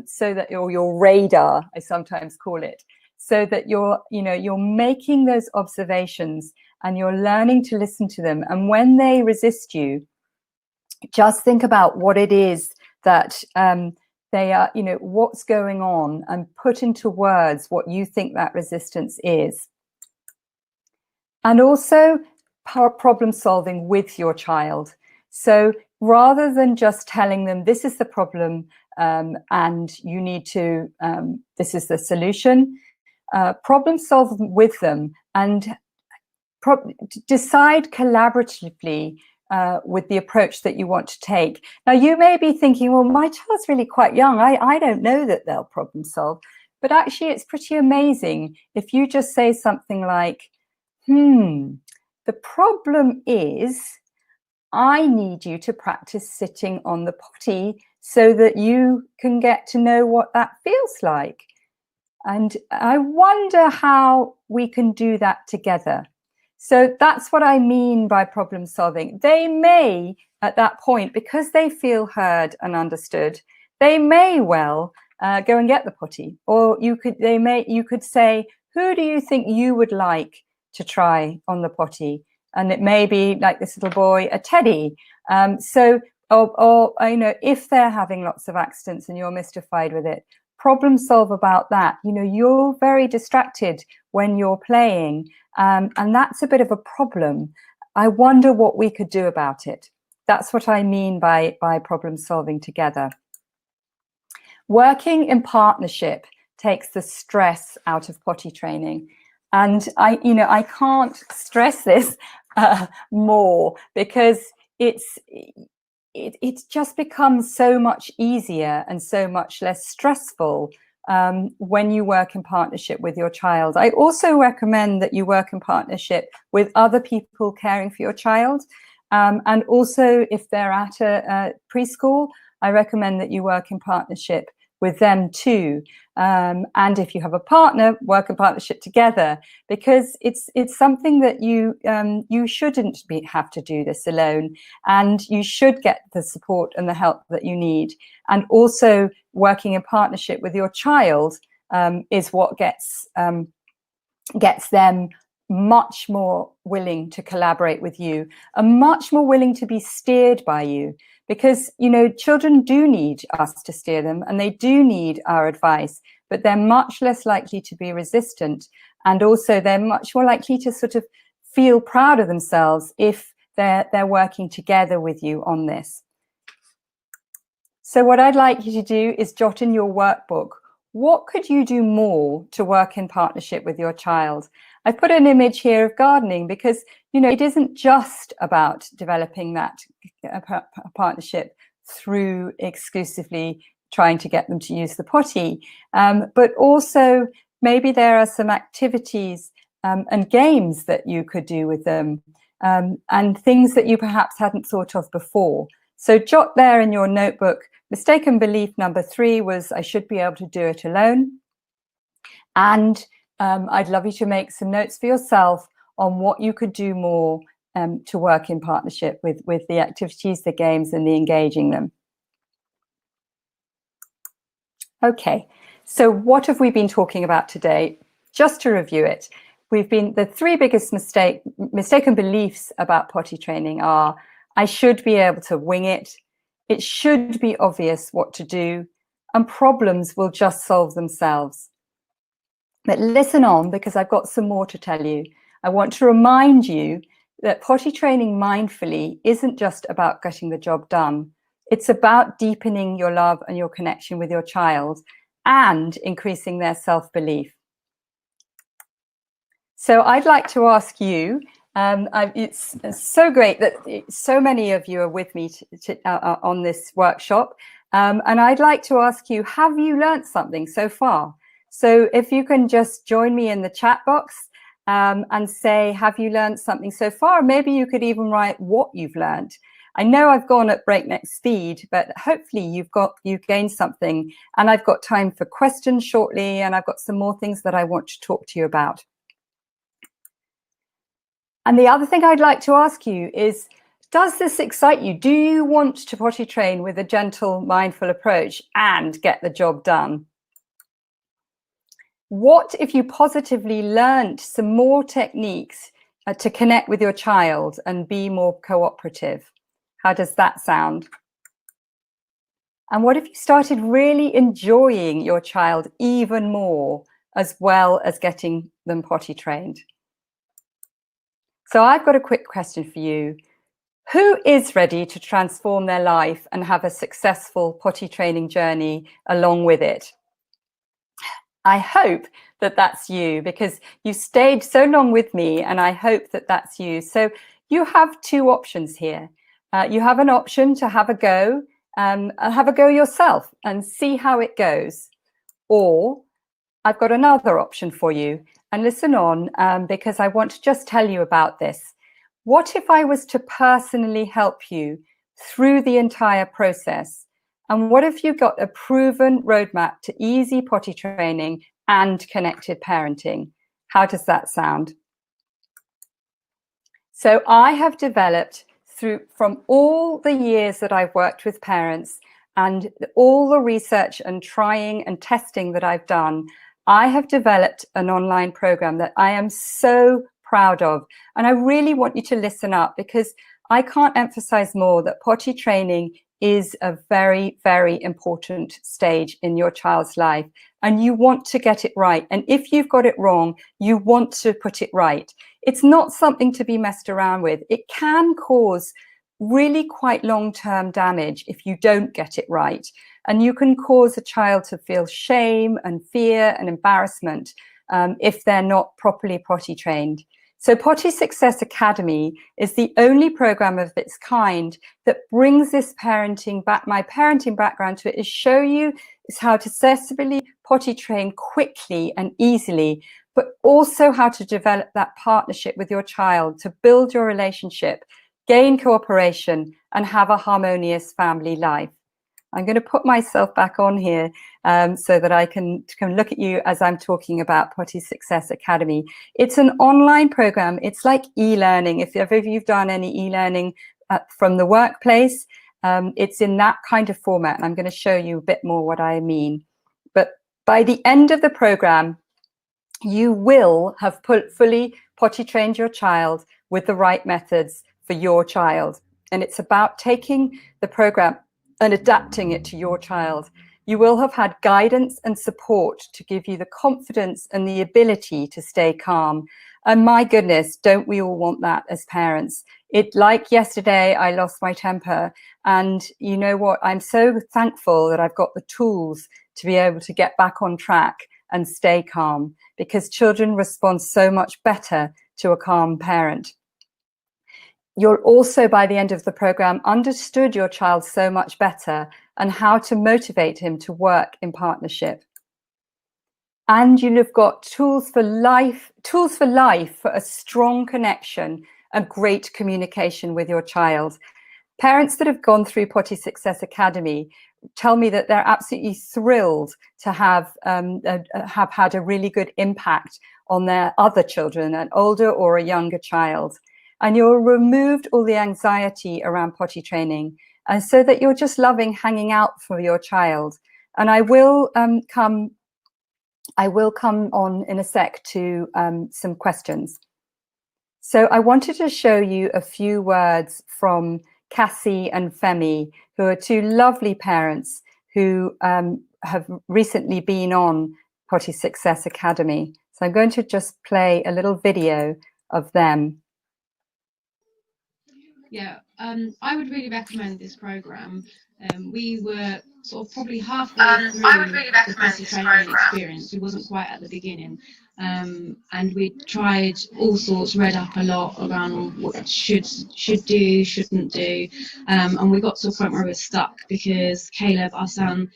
so that your radar, I sometimes call it, so that you're making those observations and you're learning to listen to them. And when they resist you, just think about what it is that they are, what's going on, and put into words what you think that resistance is. And also problem solving with your child. So rather than just telling them this is the problem and you need to, this is the solution, problem solve with them, and decide collaboratively with the approach that you want to take. Now, you may be thinking, well, my child's really quite young. I don't know that they'll problem solve. But actually, it's pretty amazing if you just say something like, the problem is, I need you to practice sitting on the potty so that you can get to know what that feels like. And I wonder how we can do that together. So that's what I mean by problem solving. They may, at that point, because they feel heard and understood, they may well go and get the potty. Or you could say, who do you think you would like to try on the potty? And it may be, like this little boy, a teddy. Or if they're having lots of accidents and you're mystified with it, problem solve about that. You're very distracted when you're playing, and that's a bit of a problem. I wonder what we could do about it. That's what I mean by problem solving together. Working in partnership takes the stress out of potty training. And I can't stress this more, because it just becomes so much easier and so much less stressful when you work in partnership with your child. I also recommend that you work in partnership with other people caring for your child. And also, if they're at a preschool, I recommend that you work in partnership with them too. And if you have a partner, work in partnership together, because it's something that you shouldn't have to do this alone, and you should get the support and the help that you need. And also, working in partnership with your child is what gets them much more willing to collaborate with you, and much more willing to be steered by you. Because, children do need us to steer them, and they do need our advice, but they're much less likely to be resistant. And also they're much more likely to sort of feel proud of themselves if they're working together with you on this. So what I'd like you to do is jot in your workbook, what could you do more to work in partnership with your child? I put an image here of gardening, because it isn't just about developing that partnership through exclusively trying to get them to use the potty, but also maybe there are some activities and games that you could do with them, and things that you perhaps hadn't thought of before. So jot there in your notebook, mistaken belief number 3 was, I should be able to do it alone. And I'd love you to make some notes for yourself on what you could do more to work in partnership with the activities, the games, and the engaging them. Okay, so what have we been talking about today? Just to review it, the three biggest mistaken beliefs about potty training are: I should be able to wing it, it should be obvious what to do, and problems will just solve themselves. But listen on, because I've got some more to tell you. I want to remind you that potty training mindfully isn't just about getting the job done. It's about deepening your love and your connection with your child and increasing their self-belief. So I'd like to ask you, it's so great that so many of you are with me on this workshop. And I'd like to ask you, have you learned something so far? So if you can just join me in the chat box and say, have you learned something so far? Maybe you could even write what you've learned. I know I've gone at breakneck speed, but hopefully you've gained something. And I've got time for questions shortly, and I've got some more things that I want to talk to you about. And the other thing I'd like to ask you is, does this excite you? Do you want to potty train with a gentle, mindful approach and get the job done? What if you positively learned some more techniques to connect with your child and be more cooperative? How does that sound? And what if you started really enjoying your child even more, as well as getting them potty trained? So I've got a quick question for you. Who is ready to transform their life and have a successful potty training journey along with it? I hope that that's you, because you stayed so long with me, and I hope that that's you. So you have two options here. You have an option to have a go yourself and see how it goes. Or I've got another option for you. And listen on, because I want to just tell you about this. What if I was to personally help you through the entire process? And what if you got a proven roadmap to easy potty training and connected parenting? How does that sound? So I have developed from all the years that I've worked with parents and all the research and trying and testing that I've done, I have developed an online program that I am so proud of. And I really want you to listen up, because I can't emphasize more that potty training is a very, very important stage in your child's life. And you want to get it right. And if you've got it wrong, you want to put it right. It's not something to be messed around with. It can cause really quite long-term damage if you don't get it right. And you can cause a child to feel shame and fear and embarrassment if they're not properly potty trained. So Potty Success Academy is the only program of its kind that brings this my parenting background to it, is show you is how to successfully potty train quickly and easily, but also how to develop that partnership with your child, to build your relationship, gain cooperation, and have a harmonious family life. I'm going to put myself back on here so that I can look at you as I'm talking about Potty Success Academy. It's an online program. It's like e-learning. If ever you've done any e-learning from the workplace, it's in that kind of format. And I'm going to show you a bit more what I mean. But by the end of the program, you will have fully potty trained your child with the right methods for your child. And it's about taking the program and adapting it to your child. You will have had guidance and support to give you the confidence and the ability to stay calm. And my goodness, don't we all want that as parents? Like yesterday, I lost my temper. And you know what? I'm so thankful that I've got the tools to be able to get back on track and stay calm, because children respond so much better to a calm parent. You'll also, by the end of the program, understood your child so much better and how to motivate him to work in partnership. And you'll have got tools for life for a strong connection and great communication with your child. Parents that have gone through Potty Success Academy tell me that they're absolutely thrilled to have had a really good impact on their other children, an older or a younger child. and you'll removed all the anxiety around potty training, and so that you're just loving hanging out for your child. And I will come on in a sec to some questions. So I wanted to show you a few words from Cassie and Femi, who are two lovely parents who have recently been on Potty Success Academy. So I'm going to just play a little video of them. Yeah, I would really recommend this program. We were sort of probably halfway through the potty training experience. We wasn't quite at the beginning, and we tried all sorts, read up a lot around what should do, shouldn't do, and we got to a point where we were stuck because Caleb, our son,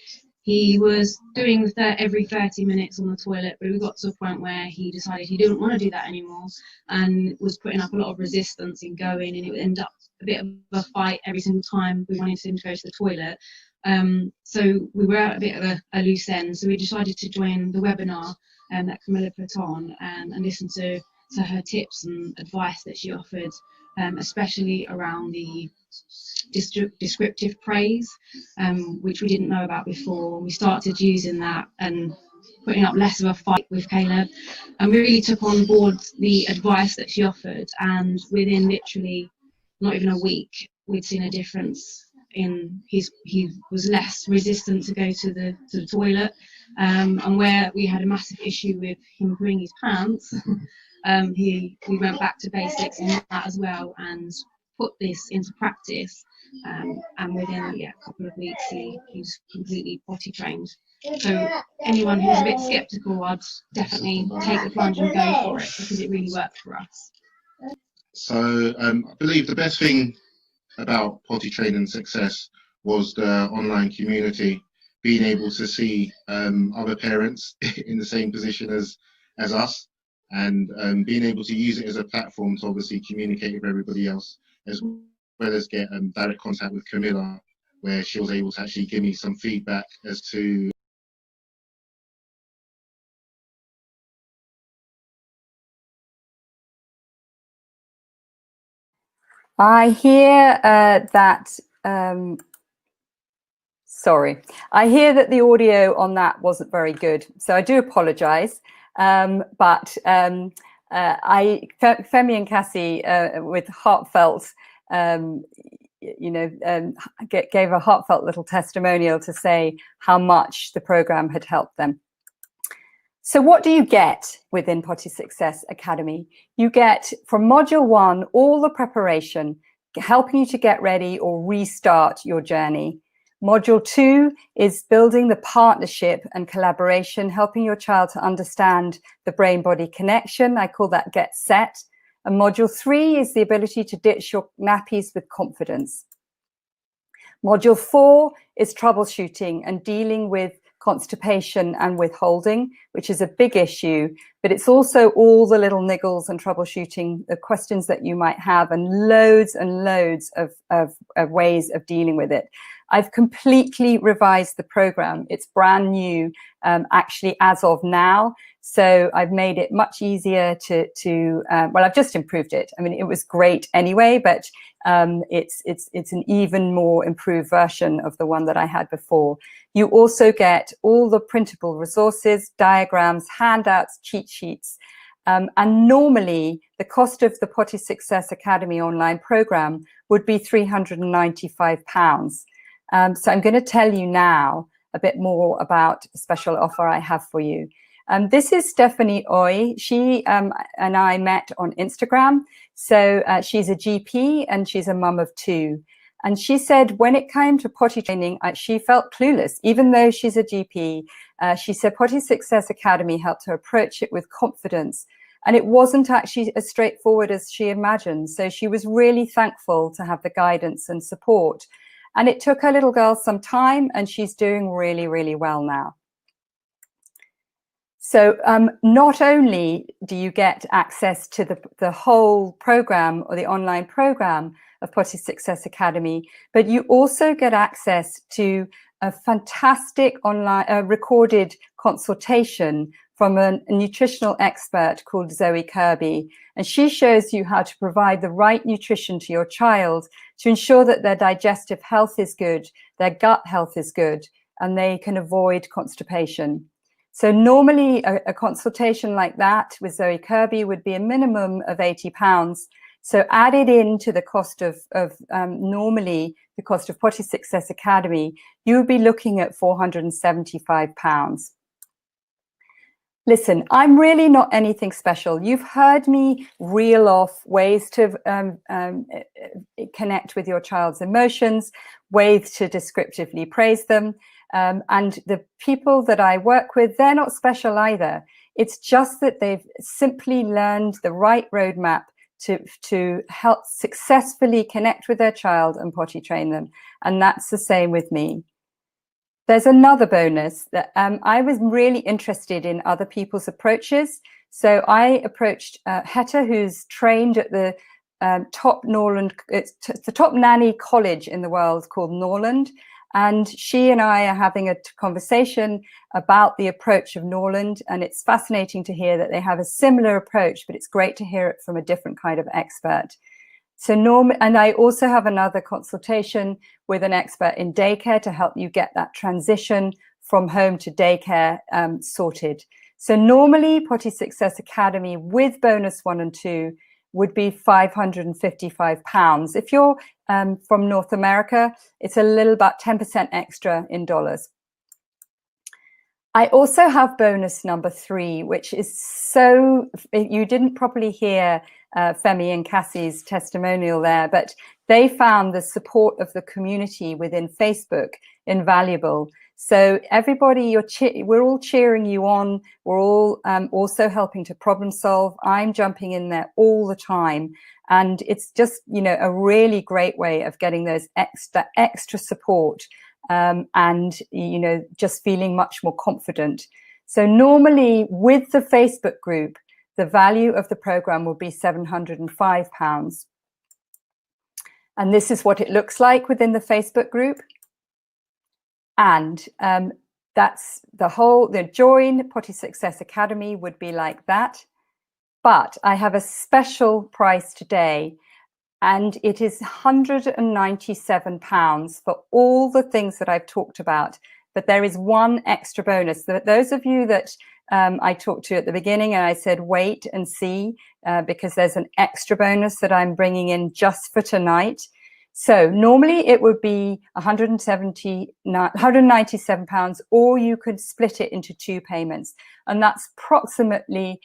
he was doing every 30 minutes on the toilet, but we got to a point where he decided he didn't want to do that anymore and was putting up a lot of resistance in going, and it would end up a bit of a fight every single time we wanted him to go to the toilet. So we were at a bit of a loose end, so we decided to join the webinar that Camilla put on and listen to her tips and advice that she offered, especially around the descriptive praise, which we didn't know about before. We started using that and putting up less of a fight with Caleb, and we really took on board the advice that she offered, and within literally not even a week we'd seen a difference in he was less resistant to go to the toilet, and where we had a massive issue with him pooing his pants, we went back to basics in that as well and put this into practice, and within a couple of weeks he's completely potty trained. So anyone who's a bit skeptical, I'd definitely take the plunge and go for it, because it really worked for us. So I believe the best thing about potty training success was the online community, being able to see other parents in the same position as us, and being able to use it as a platform to obviously communicate with everybody else, as well as get direct contact with Camilla, where she was able to actually give me some feedback as to I hear that, sorry, I hear that the audio on that wasn't very good, so I do apologize. But Femi and Cassie, with heartfelt, gave a heartfelt little testimonial to say how much the program had helped them. So what do you get within Potty Success Academy? You get, from Module 1, all the preparation, helping you to get ready or restart your journey. Module 2 is building the partnership and collaboration, helping your child to understand the brain-body connection. I call that Get Set. And Module 3 is the ability to ditch your nappies with confidence. Module 4 is troubleshooting and dealing with constipation and withholding, which is a big issue, but it's also all the little niggles and troubleshooting, the questions that you might have, and loads of ways of dealing with it. I've completely revised the program. It's brand new, actually, as of now. So I've made it much easier well, I've just improved it. I mean, it was great anyway, but it's an even more improved version of the one that I had before. You also get all the printable resources, diagrams, handouts, cheat sheets. And normally the cost of the Potty Success Academy online program would be £395. So I'm going to tell you now a bit more about a special offer I have for you. This is Stephanie Oy. She and I met on Instagram. So she's a GP and she's a mum of 2. And she said when it came to potty training, she felt clueless, even though she's a GP. She said Potty Success Academy helped her approach it with confidence. And it wasn't actually as straightforward as she imagined. So she was really thankful to have the guidance and support. And it took her little girl some time, and she's doing really, really well now. So not only do you get access to the whole program or the online program of Potty Success Academy, but you also get access to a fantastic online recorded consultation from a nutritional expert called Zoe Kirby. And she shows you how to provide the right nutrition to your child to ensure that their digestive health is good, their gut health is good, and they can avoid constipation. So normally a consultation like that with Zoe Kirby would be a minimum of £80. So added into the cost of normally the cost of Potty Success Academy, you would be looking at £475. Listen, I'm really not anything special. You've heard me reel off ways to connect with your child's emotions, ways to descriptively praise them. And the people that I work with, they're not special either. It's just that they've simply learned the right roadmap to help successfully connect with their child and potty train them. And that's the same with me. There's another bonus that I was really interested in other people's approaches. So I approached Hetta, who's trained at the top Norland, it's the top nanny college in the world called Norland. And she and I are having a conversation about the approach of Norland. And it's fascinating to hear that they have a similar approach, but it's great to hear it from a different kind of expert. So and I also have another consultation with an expert in daycare to help you get that transition from home to daycare sorted. So normally Potty Success Academy with bonus 1 and 2 would be £555. If you're from North America, it's a little about 10% extra in dollars. I also have bonus number 3, which is so, you didn't properly hear Femi and Cassie's testimonial there, but they found the support of the community within Facebook invaluable. So everybody, we're all cheering you on. We're all also helping to problem solve. I'm jumping in there all the time. And it's just, you know, a really great way of getting those extra support and, you know, just feeling much more confident. So normally with the Facebook group, the value of the program will be £705. And this is what it looks like within the Facebook group. And that's the Join Potty Success Academy would be like that. But I have a special price today, and it is £197 for all the things that I've talked about. But there is one extra bonus. Those of you that I talked to at the beginning, and I said, wait and see, because there's an extra bonus that I'm bringing in just for tonight. So normally it would be £197, or you could split it into 2 payments, and that's approximately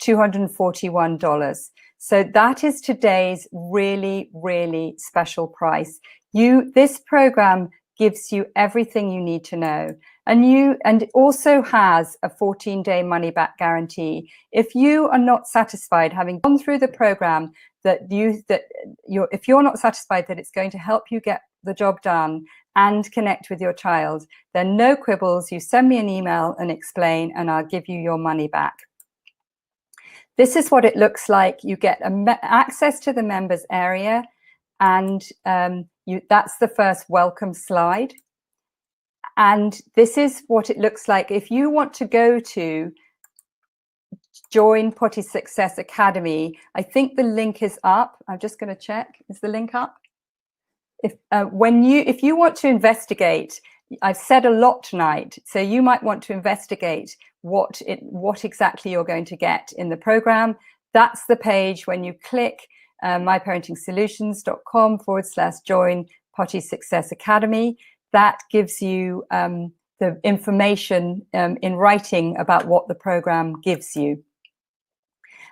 $241. So that is today's really, really special price. This program gives you everything you need to know, and it also has a 14-day money-back guarantee. If you are not satisfied, having gone through the program, if you're not satisfied that it's going to help you get the job done and connect with your child, then no quibbles. You send me an email and explain, and I'll give you your money back. This is what it looks like. You get access to the members area, and that's the first welcome slide. And this is what it looks like. If you want to go to Join Potty Success Academy, I think the link is up. I'm just going to check. Is the link up? If you want to investigate, I've said a lot tonight, so you might want to investigate what exactly you're going to get in the program. That's the page when you click myparentingsolutions.com/join Potty Success Academy. That gives you the information in writing about what the program gives you.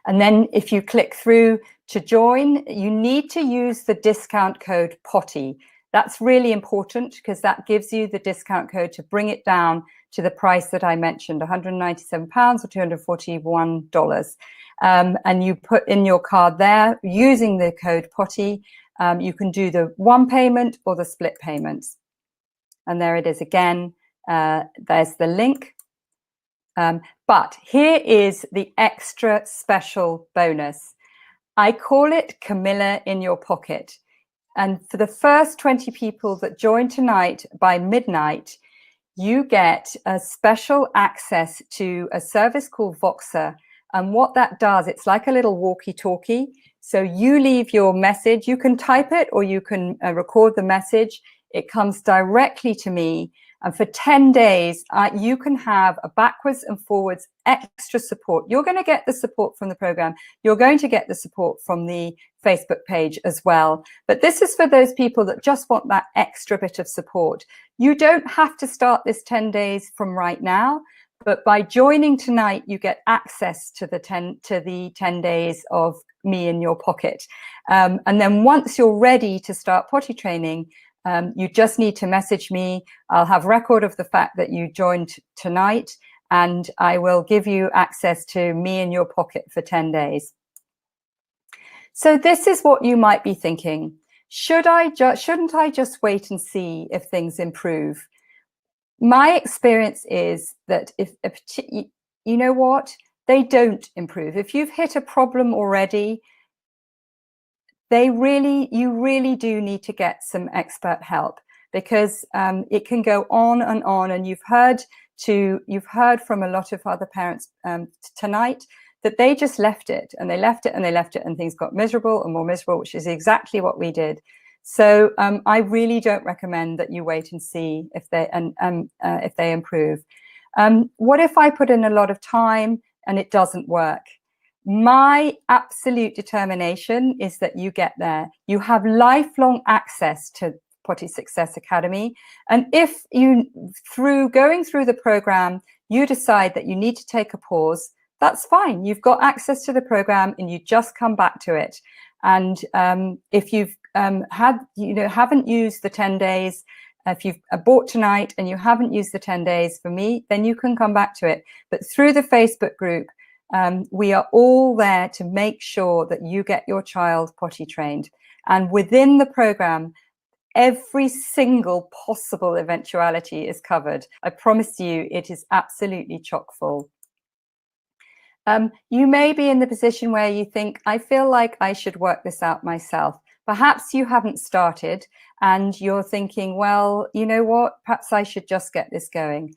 And then if you click through to join, you need to use the discount code POTTY. That's really important because that gives you the discount code to bring it down to the price that I mentioned, £197 or $241. And you put in your card there using the code POTTY. You can do the one payment or the split payments. And there it is again. There's the link. But here is the extra special bonus. I call it Camilla in your pocket. And for the first 20 people that join tonight by midnight, you get a special access to a service called Voxer. And what that does, it's like a little walkie-talkie. So you leave your message, you can type it or you can record the message. It comes directly to me. And for 10 days, you can have a backwards and forwards extra support. You're going to get the support from the program. You're going to get the support from the Facebook page as well. But this is for those people that just want that extra bit of support. You don't have to start this 10 days from right now. But by joining tonight, you get access to the 10 days of me in your pocket. And then once you're ready to start potty training, you just need to message me. I'll have record of the fact that you joined tonight, and I will give you access to me in your pocket for 10 days. So this is what you might be thinking. Shouldn't I just wait and see if things improve? My experience is that you know what, they don't improve. If you've hit a problem already, you really do need to get some expert help, because it can go on, and you've heard from a lot of other parents tonight that they just left it, and and things got miserable and more miserable, which is exactly what we did. So I really don't recommend that you wait and see if they improve. What if I put in a lot of time and it doesn't work? My absolute determination is that you get there. You have lifelong access to Potty Success Academy. And if going through the program, you decide that you need to take a pause, that's fine. You've got access to the program and you just come back to it. And if you've haven't used the 10 days, if you've bought tonight and you haven't used the 10 days for me, then you can come back to it. But through the Facebook group, we are all there to make sure that you get your child potty trained. And within the program, every single possible eventuality is covered. I promise you, it is absolutely chock full. You may be in the position where you think, I feel like I should work this out myself. Perhaps you haven't started and you're thinking, well, you know what, perhaps I should just get this going.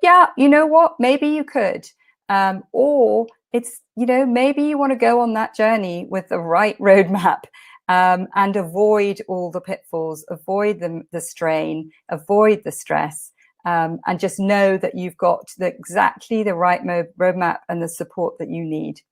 Yeah, you know what, maybe you could. Or it's, maybe you want to go on that journey with the right roadmap and avoid all the pitfalls, avoid the strain, avoid the stress. And just know that you've got exactly the right roadmap and the support that you need.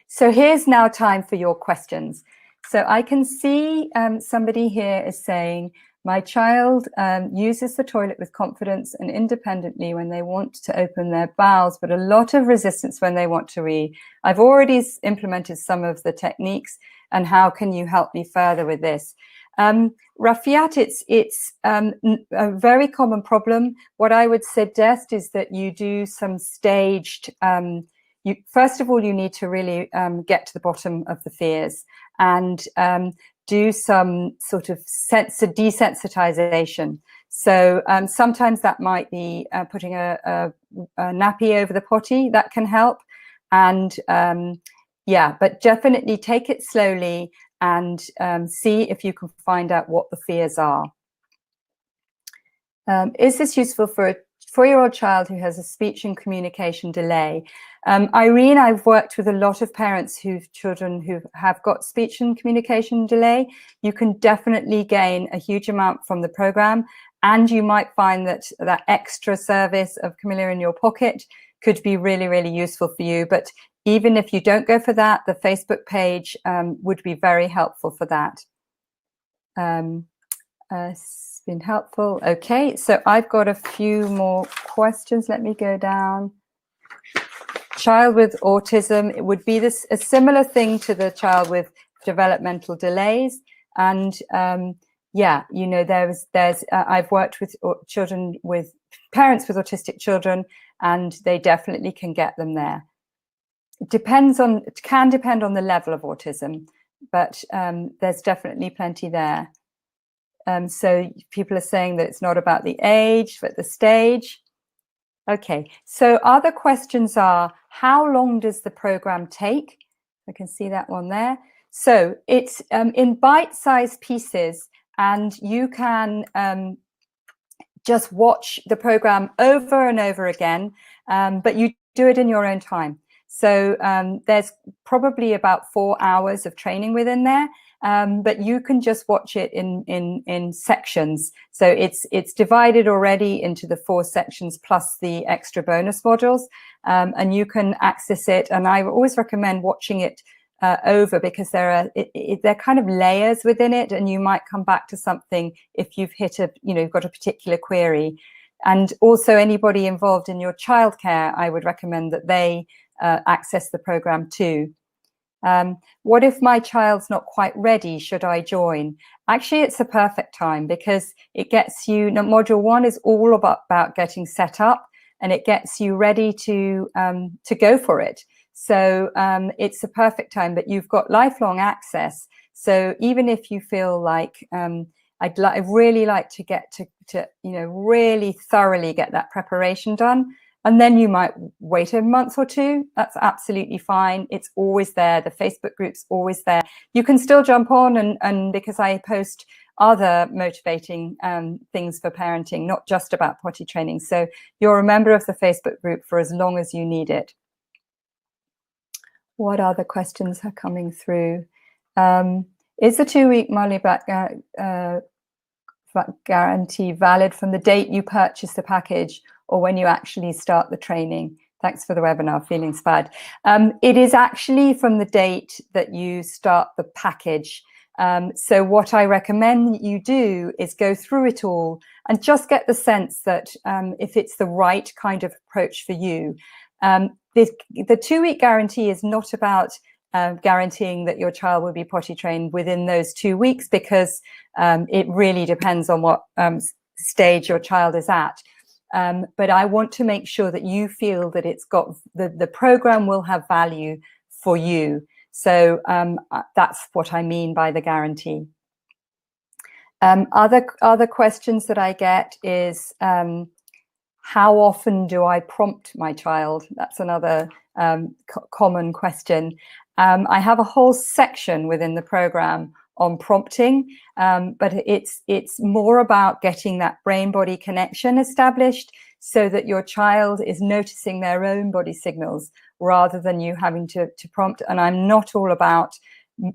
So here's now time for your questions. So I can see somebody here is saying, my child uses the toilet with confidence and independently when they want to open their bowels, but a lot of resistance when they want to wee. I've already implemented some of the techniques, and how can you help me further with this? Rafiat, it's a very common problem. What I would suggest is that you do some staged, first of all, you need to really get to the bottom of the fears and do some sort of desensitization. So sometimes that might be putting a nappy over the potty. That can help. And yeah, but definitely take it slowly and see if you can find out what the fears are. Is this useful for a 4-year-old child who has a speech and communication delay? Irene, I've worked with a lot of parents children who have got speech and communication delay. You can definitely gain a huge amount from the program, and you might find that that extra service of Camilla in your pocket could be really, really useful for you. But even if you don't go for that, the Facebook page would be very helpful for that. It's been helpful. Okay, so I've got a few more questions. Let me go down. Child with autism, it would be a similar thing to the child with developmental delays. And yeah, I've worked with parents with autistic children, and they definitely can get them there. It can depend on the level of autism, but there's definitely plenty there. So people are saying that it's not about the age, but the stage. Okay, so other questions are, how long does the program take? I can see that one there. So it's in bite-sized pieces, and you can just watch the program over and over again, but you do it in your own time. So there's probably about 4 hours of training within there, but you can just watch it in sections. So it's divided already into the 4 sections plus the extra bonus modules, and you can access it. And I always recommend watching it over, because they're kind of layers within it, and you might come back to something if you've hit you've got a particular query. And also anybody involved in your childcare, I would recommend that they access the program too. What if my child's not quite ready? Should I join? Actually, it's a perfect time, because it gets you, module 1 is all about getting set up, and it gets you ready to go for it. So it's a perfect time, but you've got lifelong access. So even if you feel like I'd really like to get to really thoroughly get that preparation done, and then you might wait a month or 2, that's absolutely fine. It's always there. The Facebook group's always there. You can still jump on, and because I post other motivating things for parenting, not just about potty training. So you're a member of the Facebook group for as long as you need it. What other questions are coming through? Is the 2-week money back guarantee valid from the date you purchase the package or when you actually start the training? Thanks for the webinar, feeling inspired. It is actually from the date that you start the package. So what I recommend you do is go through it all and just get the sense that if it's the right kind of approach for you. The 2-week guarantee is not about guaranteeing that your child will be potty trained within those 2 weeks, because it really depends on what stage your child is at. But I want to make sure that you feel that it's got the program will have value for you. So that's what I mean by the guarantee. Other questions that I get is, how often do I prompt my child? That's another common question. I have a whole section within the program on prompting, but it's more about getting that brain-body connection established so that your child is noticing their own body signals rather than you having to prompt. And I'm not all about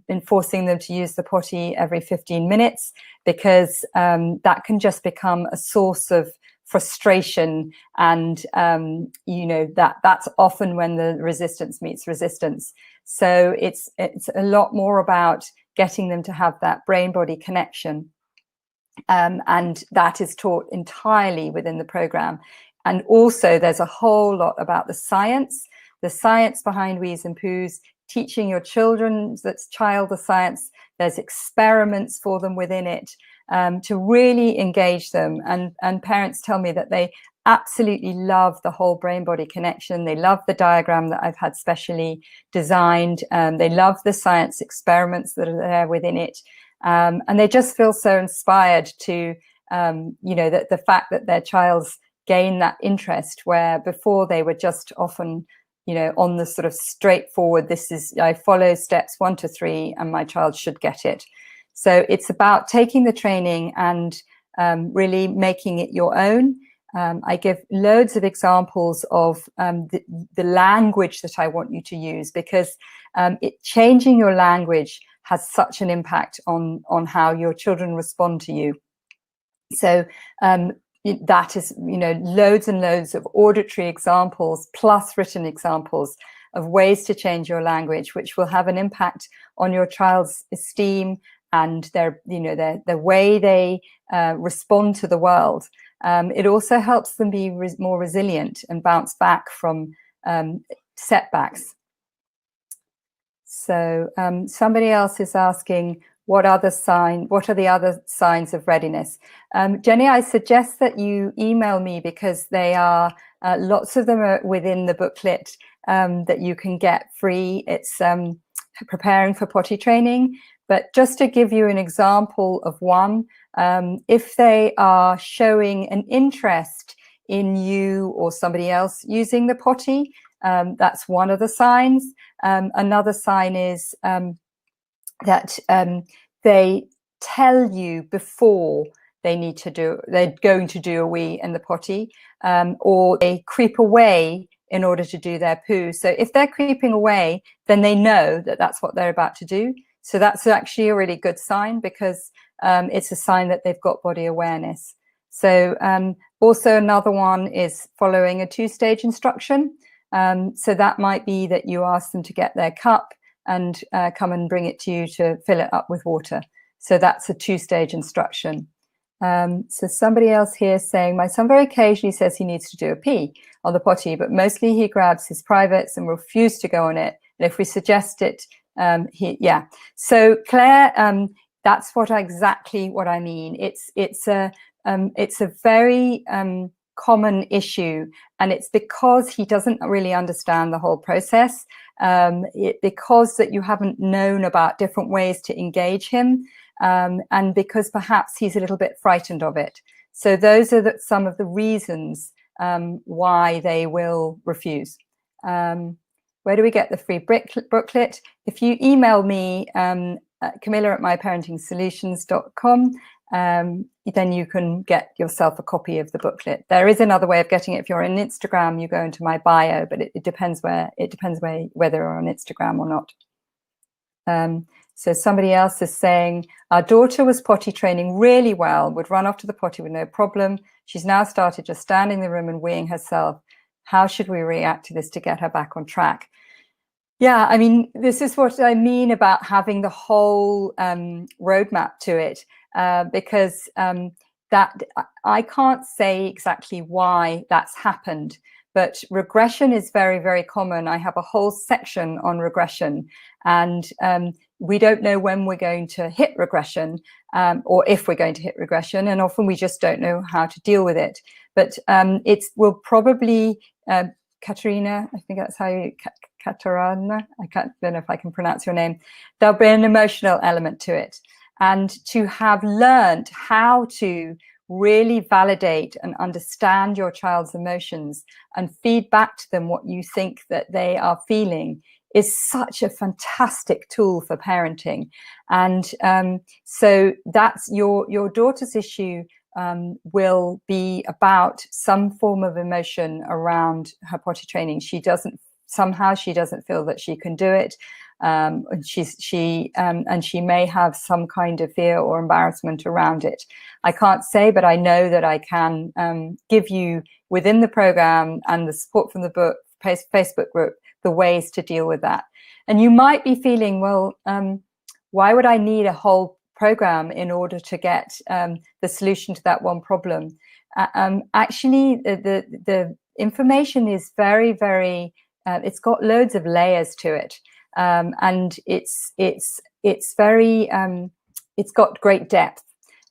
enforcing them to use the potty every 15 minutes, because that can just become a source of frustration, and that's often when the resistance meets resistance. So it's a lot more about getting them to have that brain-body connection, and that is taught entirely within the program. And also there's a whole lot about the science behind wheeze and poos, teaching your children, the science. There's experiments for them within it, to really engage them. And parents tell me that they absolutely love the whole brain-body connection. They love the diagram that I've had specially designed. They love the science experiments that are there within it. And they just feel so inspired to, that the fact that their child's gain that interest, where before they were just often, on the sort of straightforward, I follow steps 1 to 3 and my child should get it. So it's about taking the training and really making it your own. I give loads of examples of the language that I want you to use, because changing your language has such an impact on how your children respond to you. So that is, loads and loads of auditory examples plus written examples of ways to change your language, which will have an impact on your child's esteem and their way they respond to the world. It also helps them be more resilient and bounce back from setbacks. So somebody else is asking, what are the other signs of readiness? Jenny, I suggest that you email me, because they are lots of them are within the booklet that you can get free. It's preparing for potty training. But just to give you an example of one, if they are showing an interest in you or somebody else using the potty, that's one of the signs. Another sign is that they tell you before they're going to do a wee in the potty, or they creep away in order to do their poo. So if they're creeping away, then they know that that's what they're about to do. So that's actually a really good sign, because it's a sign that they've got body awareness. So also another one is following a 2-stage instruction. So that might be that you ask them to get their cup and come and bring it to you to fill it up with water. So that's a 2-stage instruction. So somebody else here is saying, my son very occasionally says he needs to do a pee on the potty, but mostly he grabs his privates and refuses to go on it. And if we suggest it, yeah. So Claire, that's exactly what I mean. It's a very common issue, and it's because he doesn't really understand the whole process. Because that you haven't known about different ways to engage him, and because perhaps he's a little bit frightened of it. So those are some of the reasons why they will refuse. Where do we get the free booklet? If you email me, Camilla at myparentingsolutions.com, then you can get yourself a copy of the booklet. There is another way of getting it. If you're on Instagram, you go into my bio, but it depends whether you're on Instagram or not. So somebody else is saying, our daughter was potty training really well, would run off to the potty with no problem. She's now started just standing in the room and weeing herself. How should we react to this to get her back on track? Yeah, I mean, this is what I mean about having the whole roadmap to it, because that I can't say exactly why that's happened, but regression is very, very common. I have a whole section on regression, and we don't know when we're going to hit regression, or if we're going to hit regression, and often we just don't know how to deal with it. But will probably, Katerina, I think that's how you, Katarina, don't know if I can pronounce your name. There'll be an emotional element to it. And to have learned how to really validate and understand your child's emotions and feed back to them what you think that they are feeling is such a fantastic tool for parenting. And so that's your daughter's issue will be about some form of emotion around her potty training. She doesn't feel that she can do it. And she may have some kind of fear or embarrassment around it. I can't say, but I know that I can give you within the program and the support from the book Facebook group the ways to deal with that. And you might be feeling, well, why would I need a whole program in order to get the solution to that one problem? Actually, the information is very, very. It's got loads of layers to it, and it's very. It's got great depth,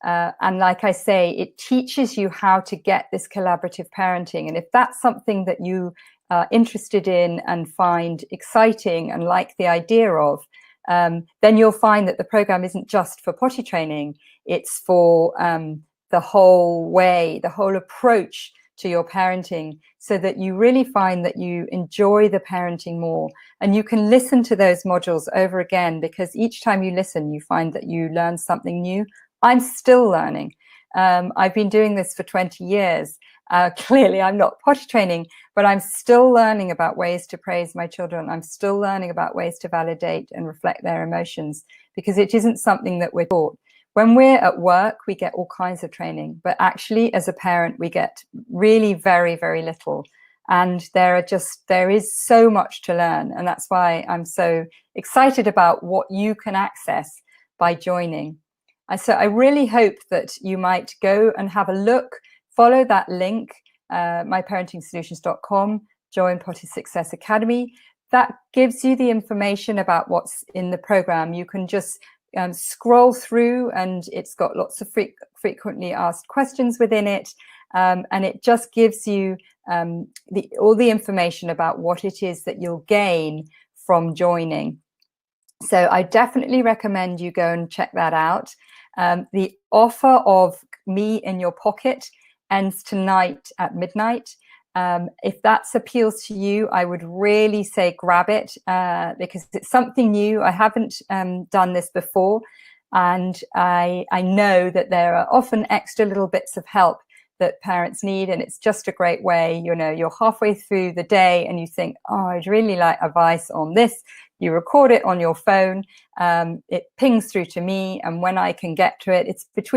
and like I say, it teaches you how to get this collaborative parenting. And if that's something that you are interested in and find exciting and like the idea of, then you'll find that the program isn't just for potty training. It's for the whole approach to your parenting, so that you really find that you enjoy the parenting more. And you can listen to those modules over again, because each time you listen, you find that you learn something new. I'm still learning. I've been doing this for 20 years. Clearly, I'm not potty training, but I'm still learning about ways to praise my children. I'm still learning about ways to validate and reflect their emotions, because it isn't something that we're taught. When we're at work, we get all kinds of training, but actually as a parent, we get really very, very little. And there is so much to learn. And that's why I'm so excited about what you can access by joining. So I really hope that you might go and have a look, follow that link, myparentingsolutions.com, join Potty Success Academy. That gives you the information about what's in the program. You can just scroll through, and it's got lots of frequently asked questions within it, and it just gives you all the information about what it is that you'll gain from joining. So I definitely recommend you go and check that out. The offer of Me in Your Pocket ends tonight at midnight. If that appeals to you, I would really say grab it, because it's something new. I haven't done this before. And I know that there are often extra little bits of help that parents need, and it's just a great way. You know, you're halfway through the day and you think, oh, I'd really like advice on this. You record it on your phone, it pings through to me, and when I can get to it, it's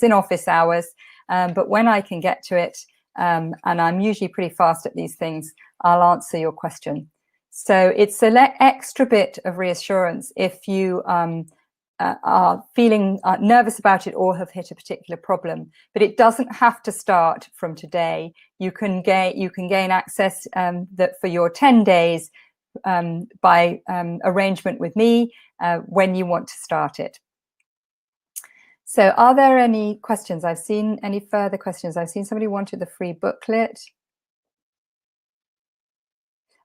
in office hours, but when I can get to it, and I'm usually pretty fast at these things, I'll answer your question. So it's an extra bit of reassurance if you are feeling nervous about it or have hit a particular problem, but it doesn't have to start from today. You can gain access that for your 10 days by arrangement with me when you want to start it. So are there any questions? I've seen any further questions. I've seen somebody wanted the free booklet.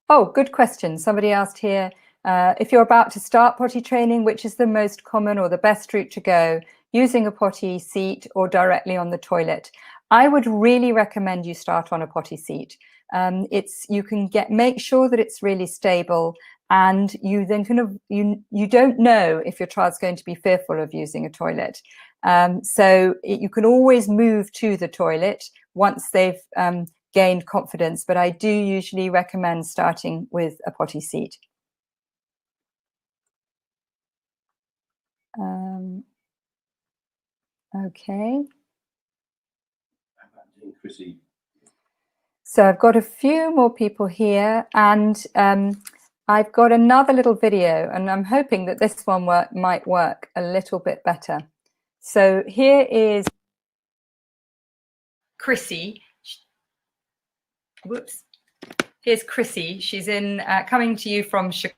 Oh, good question. Somebody asked here, if you're about to start potty training, which is the most common or the best route to go, using a potty seat or directly on the toilet? I would really recommend you start on a potty seat. You can make sure that it's really stable, and you then you don't know if your child's going to be fearful of using a toilet. So you can always move to the toilet once they've gained confidence, but I do usually recommend starting with a potty seat. Okay. So I've got a few more people here, and I've got another little video, and I'm hoping that this one might work a little bit better. So here is Chrissy. Whoops. Here's Chrissy. She's coming to you from Chicago,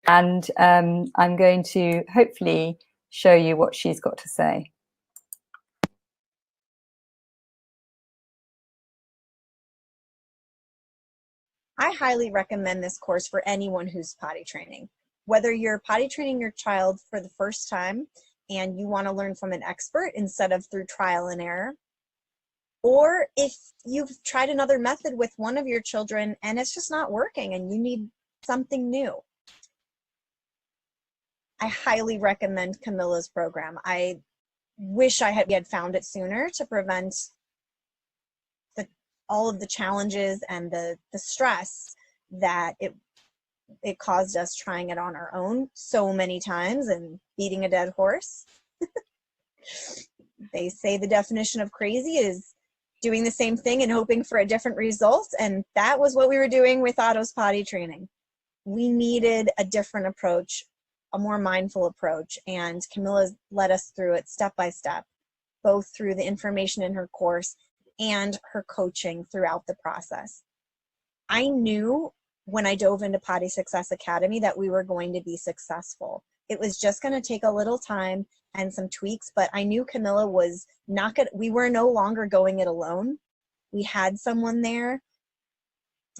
and I'm going to hopefully show you what she's got to say. I highly recommend this course for anyone who's potty training. Whether you're potty training your child for the first time and you want to learn from an expert instead of through trial and error, or if you've tried another method with one of your children and it's just not working and you need something new. I highly recommend Camilla's program. I wish we had found it sooner to prevent all of the challenges and the stress that it caused us trying it on our own so many times and beating a dead horse. They say the definition of crazy is doing the same thing and hoping for a different result, and that was what we were doing with Otto's potty training. We needed a different approach, a more mindful approach, and Camilla led us through it step by step, both through the information in her course and her coaching throughout the process. I knew when I dove into Potty Success Academy that we were going to be successful. It was just going to take a little time and some tweaks, but I knew Camilla was not good. We were no longer going it alone. We had someone there.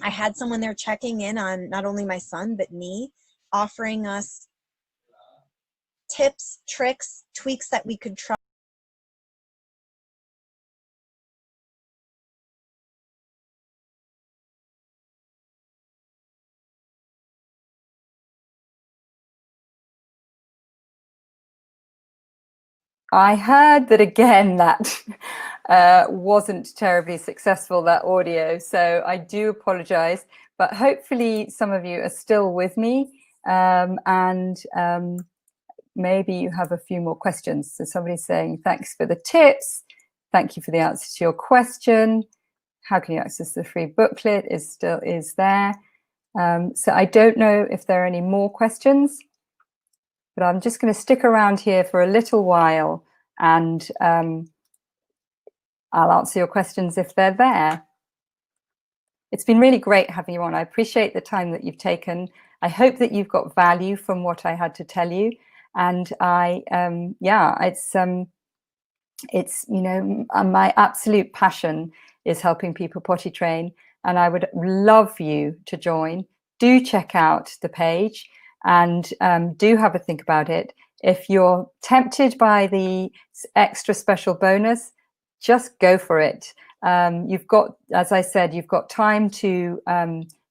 I had someone there checking in on not only my son, but me, offering us tips, tricks, tweaks that we could try. I heard that again, that wasn't terribly successful, that audio. So I do apologize, but hopefully some of you are still with me, and maybe you have a few more questions. So somebody's saying, thanks for the tips. Thank you for the answer to your question. How can you access the free booklet? Is there. So I don't know if there are any more questions, but I'm just going to stick around here for a little while, and I'll answer your questions if they're there. It's been really great having you on. I appreciate the time that you've taken. I hope that you've got value from what I had to tell you. And it's my absolute passion is helping people potty train, and I would love you to join. Do check out the page and do have a think about it. If you're tempted by the extra special bonus, just go for it. You've got, as I said, you've got time to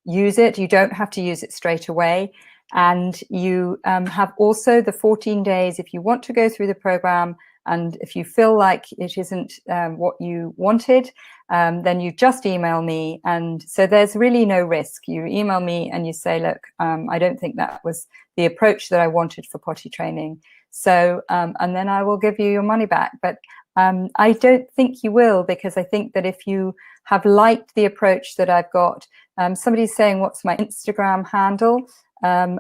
use it. You don't have to use it straight away. And you have also the 14 days if you want to go through the program, and if you feel like it isn't what you wanted, then you just email me. And so there's really no risk. You email me and you say, look, I don't think that was the approach that I wanted for potty training. So, and then I will give you your money back. But I don't think you will, because I think that if you have liked the approach that I've got, somebody's saying, what's my Instagram handle?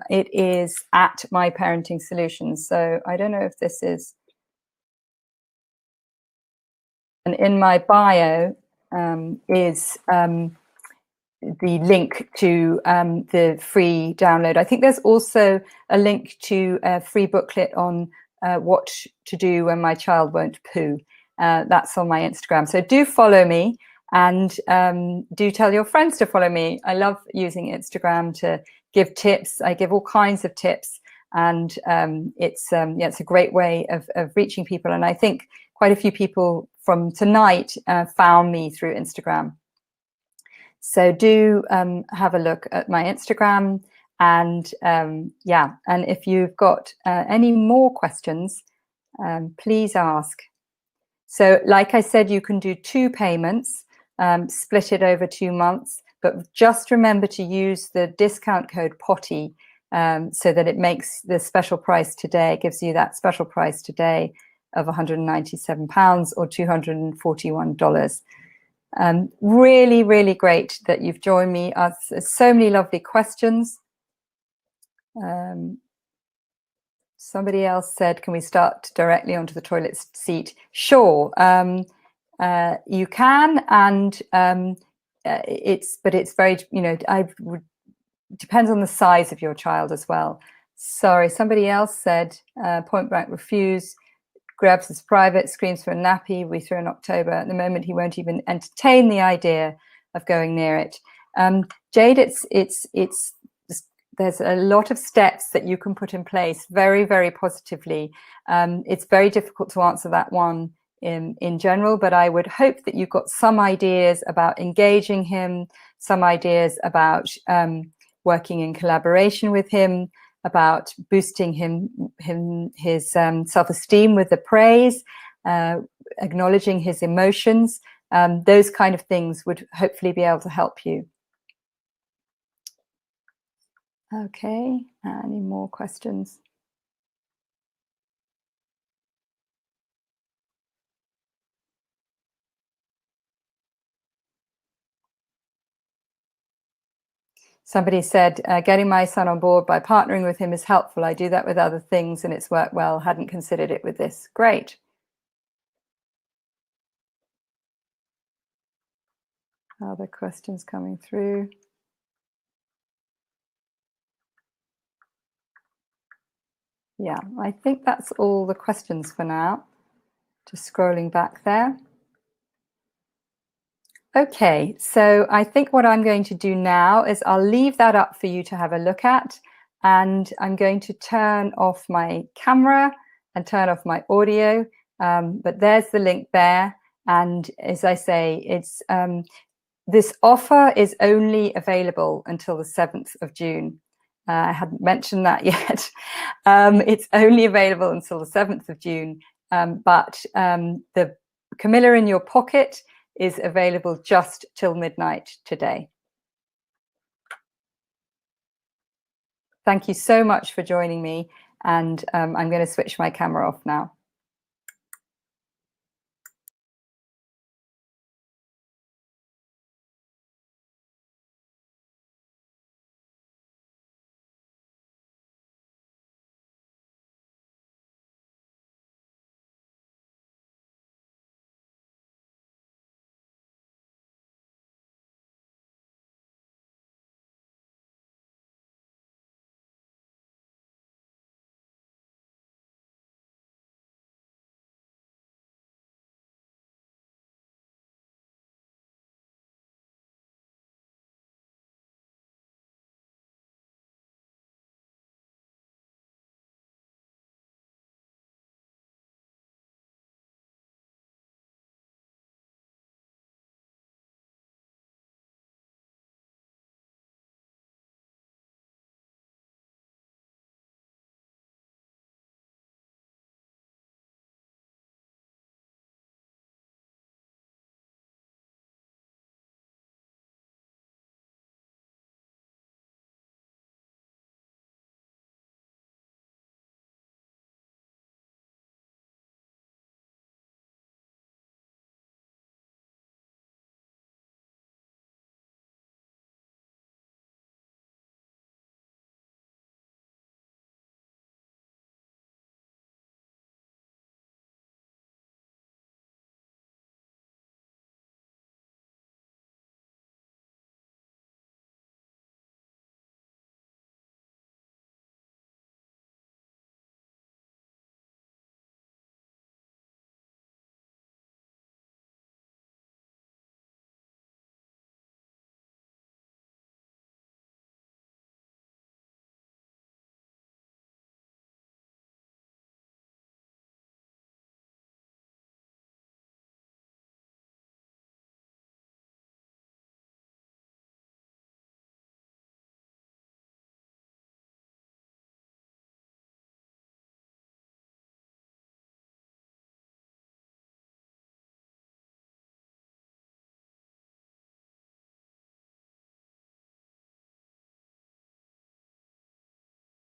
It is @myparenting-solutions. So I don't know if this is, and in my bio is the link to the free download. I think there's also a link to a free booklet on what to do when my child won't poo. That's on my Instagram. So do follow me, and do tell your friends to follow me. I love using Instagram to give tips. I give all kinds of tips, and it's a great way of reaching people. And I think quite a few people from tonight found me through Instagram. So do have a look at my Instagram, and yeah, and if you've got any more questions, please ask. So like I said, you can do 2 payments, split it over 2 months, but just remember to use the discount code POTTY so that it makes the special price today, gives you that special price today of £197 or $241. Really, really great that you've joined me. There's so many lovely questions. Somebody else said, can we start directly onto the toilet seat? Sure, you can, and it's very, you know, depends on the size of your child as well. Sorry, somebody else said, point blank refuse, grabs his private, screams for a nappy, we throw in October. At the moment, he won't even entertain the idea of going near it. Jade, there's a lot of steps that you can put in place very, very positively. It's very difficult to answer that one in general, but I would hope that you've got some ideas about engaging him, some ideas about working in collaboration with him, about boosting his self-esteem with the praise, acknowledging his emotions. Those kind of things would hopefully be able to help you. Okay, any more questions? Somebody said, getting my son on board by partnering with him is helpful. I do that with other things and it's worked well. Hadn't considered it with this. Great. Other questions coming through. Yeah, I think that's all the questions for now. Just scrolling back there. Okay, so I think what I'm going to do now is I'll leave that up for you to have a look at, and I'm going to turn off my camera and turn off my audio, but there's the link there. And as I say, it's this offer is only available until the 7th of June. I hadn't mentioned that yet. It's only available until the 7th of June, but the Camilla in Your Pocket is available just till midnight today. Thank you so much for joining me, and I'm going to switch my camera off now.